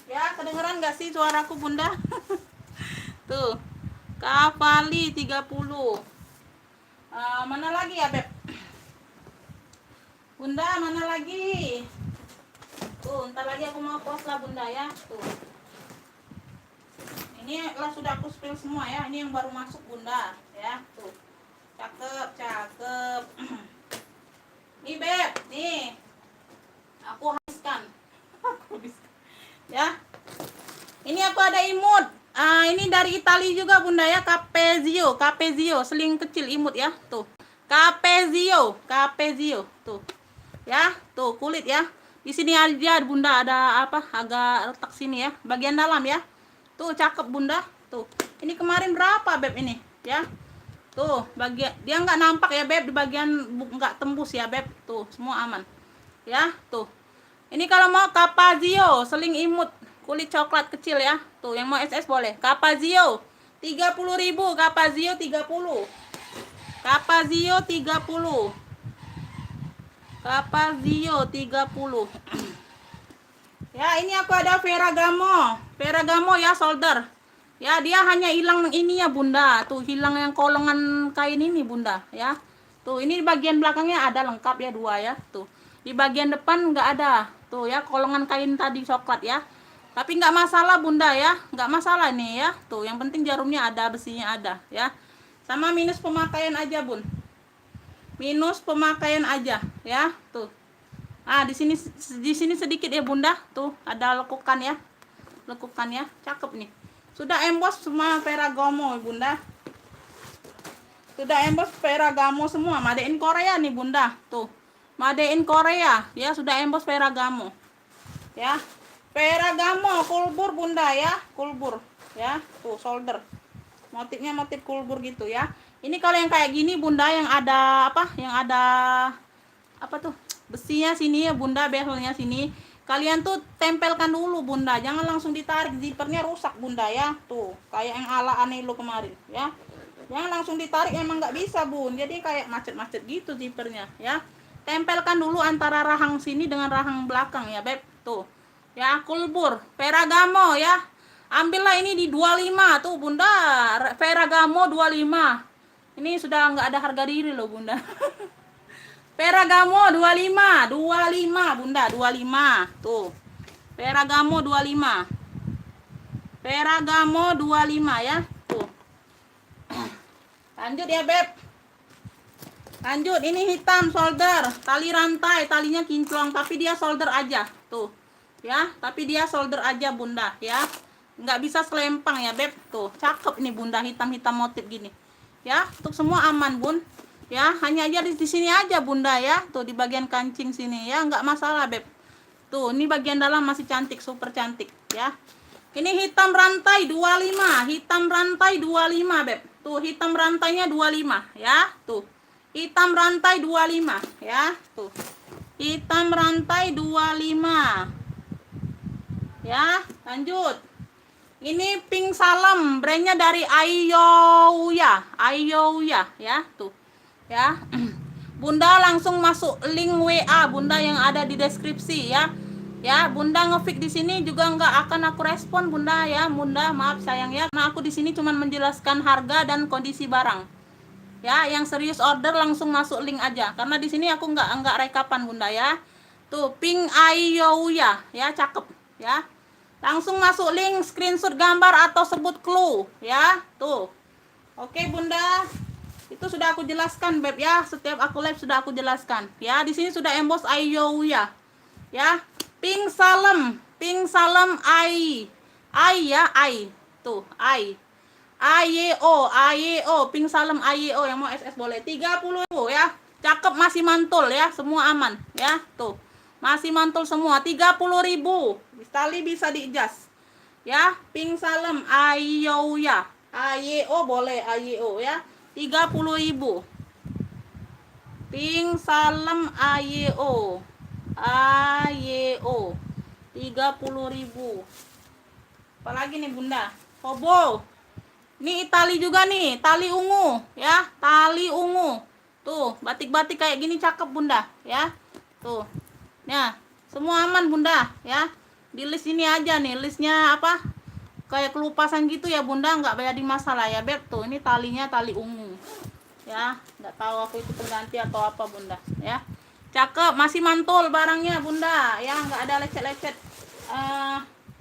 Ya, kedengeran nggak sih suaraku, Bunda? Tuh. Kavali 30. Mana lagi ya, Beb? Bunda, mana lagi? Tuh, ntar lagi aku mau post lah, Bunda ya. Tuh. Ini lah sudah aku spill semua ya. Ini yang baru masuk Bunda ya. Tuh. Cakep, cakep. Nih, Beb. Nih. Aku habiskan. Ya. Ini aku ada imut. Ini dari Italia juga Bunda ya, Capezio, seling kecil imut ya, tuh. Capezio, tuh. Ya, tuh kulit ya. Di sini aja Bunda ada apa? Agak letak sini ya, bagian dalam ya. Tuh cakep Bunda, tuh. Ini kemarin berapa Beb ini? Ya. Tuh, bagian dia nggak nampak ya Beb, di bagian nggak tembus ya Beb. Tuh, semua aman. Ya, tuh. Ini kalau mau Capezio, seling imut, kulit coklat kecil ya. Tuh, yang mau SS boleh. Capezio 30.000, Capezio 30. Capezio 30. Capezio 30. Ya, ini aku ada Ferragamo ya, solder. Ya, dia hanya hilang ini ya Bunda. Tuh, hilang yang kolongan kain ini Bunda ya. Tuh, ini di bagian belakangnya ada lengkap ya, 2 ya. Tuh. Di bagian depan nggak ada. Tuh ya, kolongan kain tadi coklat ya. Tapi nggak masalah Bunda ya, nggak masalah nih ya. Tuh, yang penting jarumnya ada, besinya ada ya. Sama minus pemakaian aja Bun. Minus pemakaian aja ya. Tuh. Di sini sedikit ya Bunda. Tuh, ada lekukan ya. Lekukan ya, cakep nih. Sudah emboss semua Ferragamo Bunda. Sudah emboss Ferragamo semua, made in Korea nih Bunda. Tuh. Made in Korea ya, sudah emboss Ferragamo. Ya. Ferragamo kulbur Bunda ya, kulbur ya. Tuh, solder. Motifnya motif kulbur gitu ya. Ini kalau yang kayak gini Bunda, yang ada apa? Yang ada apa tuh? Besinya sini ya Bunda, bezelnya sini. Kalian tuh tempelkan dulu Bunda, jangan langsung ditarik, zippernya rusak Bunda ya. Tuh, kayak yang ala Anelo kemarin ya. Jangan langsung ditarik, emang nggak bisa Bun. Jadi kayak macet-macet gitu zippernya ya. Tempelkan dulu antara rahang sini dengan rahang belakang ya Beb. Tuh. Ya, kulbur, Ferragamo ya. Ambillah ini di 25 tuh Bunda. Ferragamo 25. Ini sudah nggak ada harga diri loh Bunda. Ferragamo 25 Bunda, 25. Tuh. Ferragamo 25. Ferragamo 25 ya. Tuh. Lanjut ya, Beb. Lanjut, ini hitam solder, tali rantai, talinya kinclong tapi dia solder aja. Tuh. Ya, tapi dia solder aja Bunda ya. Nggak bisa selempang ya, Beb. Tuh, cakep nih Bunda, hitam-hitam motif gini. Ya, untuk semua aman, Bun. Ya, hanya aja di sini aja Bunda ya. Tuh di bagian kancing sini ya, nggak masalah Beb. Tuh, ini bagian dalam masih cantik, super cantik ya. Ini hitam rantai 25, hitam rantai 25 Beb. Tuh, hitam rantainya 25 ya. Tuh. Hitam rantai 25 ya. Tuh. Hitam rantai 25. Ya, lanjut. Ini pink salem, brandnya dari Ayoya ya. Tuh. Ya. Bunda langsung masuk link WA Bunda yang ada di deskripsi ya. Ya, Bunda ngefik di sini juga nggak akan aku respon Bunda ya. Bunda maaf sayang ya. Nah, aku di sini cuma menjelaskan harga dan kondisi barang. Ya, yang serius order langsung masuk link aja. Karena di sini aku nggak rekapan Bunda ya. Tuh, pink Ayoya ya, cakep ya. Langsung masuk link, screenshot gambar atau sebut clue ya. Tuh. Oke Bunda. Itu sudah aku jelaskan Beb ya, setiap aku live sudah aku jelaskan ya. Di sini sudah emboss Ayoya ya. Pink salem I ya, I tuh I AYO, pink salem AYO yang mau SS boleh. 30.000 ya. Cakep, masih mantul ya, semua aman ya. Tuh. Masih mantul semua, 30.000. Tali bisa diadjust. Ya, pink salem AYO ya. AYO boleh, AYO ya. 30.000. Pink salem AYO. AYO. 30.000. Apalagi nih Bunda? Kobo. Ini tali juga nih, tali ungu ya, tali ungu. Tuh, batik-batik kayak gini cakep Bunda ya. Tuh. Nah, semua aman Bunda ya. Di list ini aja nih, listnya apa? Kayak kelupasan gitu ya Bunda, nggak jadi masalah ya Beb. Tuh, ini talinya tali ungu. Ya, nggak tahu aku itu pengganti atau apa Bunda ya. Cakep, masih mantul barangnya Bunda ya, nggak ada lecet-lecet.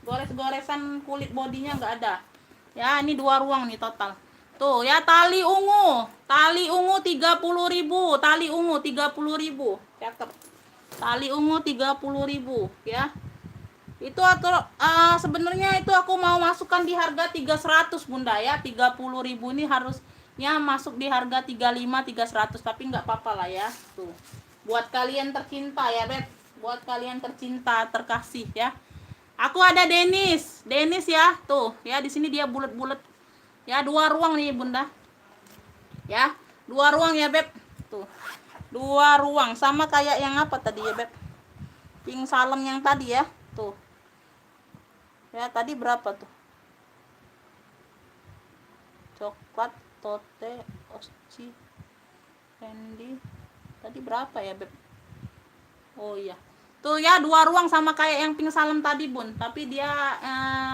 Gores-goresan kulit bodinya nggak ada. Ya, ini 2 ruang nih total. Tuh ya, tali ungu. Tali ungu 30.000. Tali ungu 30.000. Cakep. Tali ungu 30.000 ya. Itu atau sebenarnya itu aku mau masukkan di harga 300 Bunda ya. 30.000 ini harusnya masuk di harga 35 300, tapi nggak apa-apa lah ya. Tuh. Buat kalian tercinta ya, Beb. Buat kalian tercinta, terkasih ya. Aku ada Denis ya, tuh ya, di sini dia bulat-bulat ya, 2 ruang nih Bunda ya, 2 ruang ya Beb, tuh 2 ruang sama kayak yang apa tadi ya Beb, pink salem yang tadi ya, tuh ya. Tadi berapa tuh, coklat, tote, osci, candy, tadi berapa ya Beb? Oh iya, tuh ya, 2 ruang sama kayak yang pink salem tadi Bun, tapi dia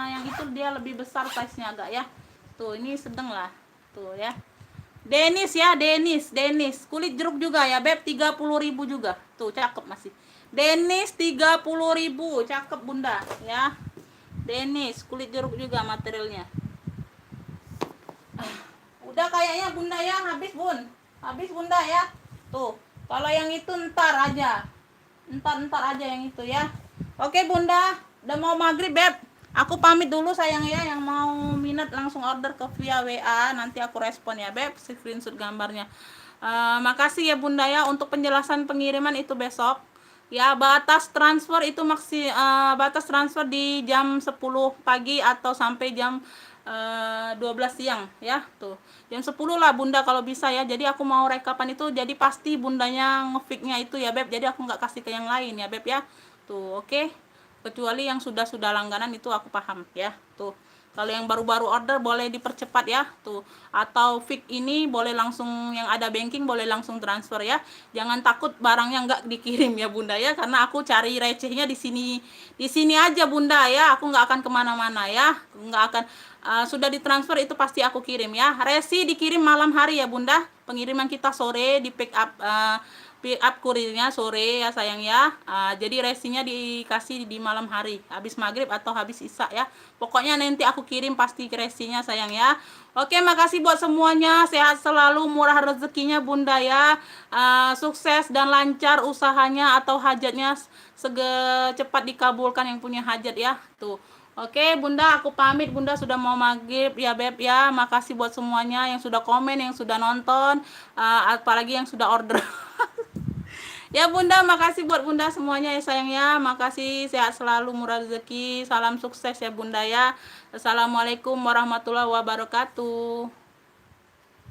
yang itu dia lebih besar size nya agak ya. Tuh, ini sedang lah. Tuh ya. Denis ya, Denis. Kulit jeruk juga ya, Beb, 30.000 juga. Tuh, cakep masih. Denis 30.000, cakep Bunda ya. Denis, kulit jeruk juga materialnya. Udah kayaknya Bunda ya, habis Bun. Habis Bunda ya. Tuh, kalau yang itu ntar aja yang itu ya. Oke Bunda, udah mau maghrib Beb, aku pamit dulu sayang ya. Yang mau minat langsung order ke via WA, nanti aku respon ya Beb, screenshot gambarnya. Makasih ya Bunda ya. Untuk penjelasan pengiriman itu besok ya. Batas transfer itu batas transfer di jam 10 pagi atau sampai jam 12 siang ya. Tuh, jam 10 lah Bunda kalau bisa ya. Jadi aku mau rekapan itu, jadi pasti Bundanya ngefiknya itu ya Beb. Jadi aku nggak kasih ke yang lain ya Beb ya. Tuh, oke. Kecuali yang sudah langganan itu aku paham ya. Tuh, kalau yang baru-baru order boleh dipercepat ya. Tuh, atau fix ini boleh langsung, yang ada banking boleh langsung transfer ya. Jangan takut barangnya nggak dikirim ya Bunda ya, karena aku cari recehnya di sini aja Bunda ya. Aku nggak akan kemana-mana ya, nggak akan. Sudah ditransfer itu pasti aku kirim ya. Resi dikirim malam hari ya Bunda. Pengiriman kita sore, di pick up kurirnya sore ya sayang ya. Jadi resinya dikasih di malam hari, habis maghrib atau habis isya ya. Pokoknya nanti aku kirim pasti resinya sayang ya. Oke, makasih buat semuanya. Sehat selalu, murah rezekinya Bunda ya. Sukses dan lancar usahanya atau hajatnya, cepat dikabulkan yang punya hajat ya. Tuh. Oke Bunda, aku pamit Bunda, sudah mau maghrib ya Beb ya. Makasih buat semuanya yang sudah komen, yang sudah nonton, apalagi yang sudah order. Ya Bunda, makasih buat Bunda semuanya ya sayang ya. Makasih, sehat selalu, murah rezeki, salam sukses ya Bunda ya. Assalamualaikum warahmatullahi wabarakatuh.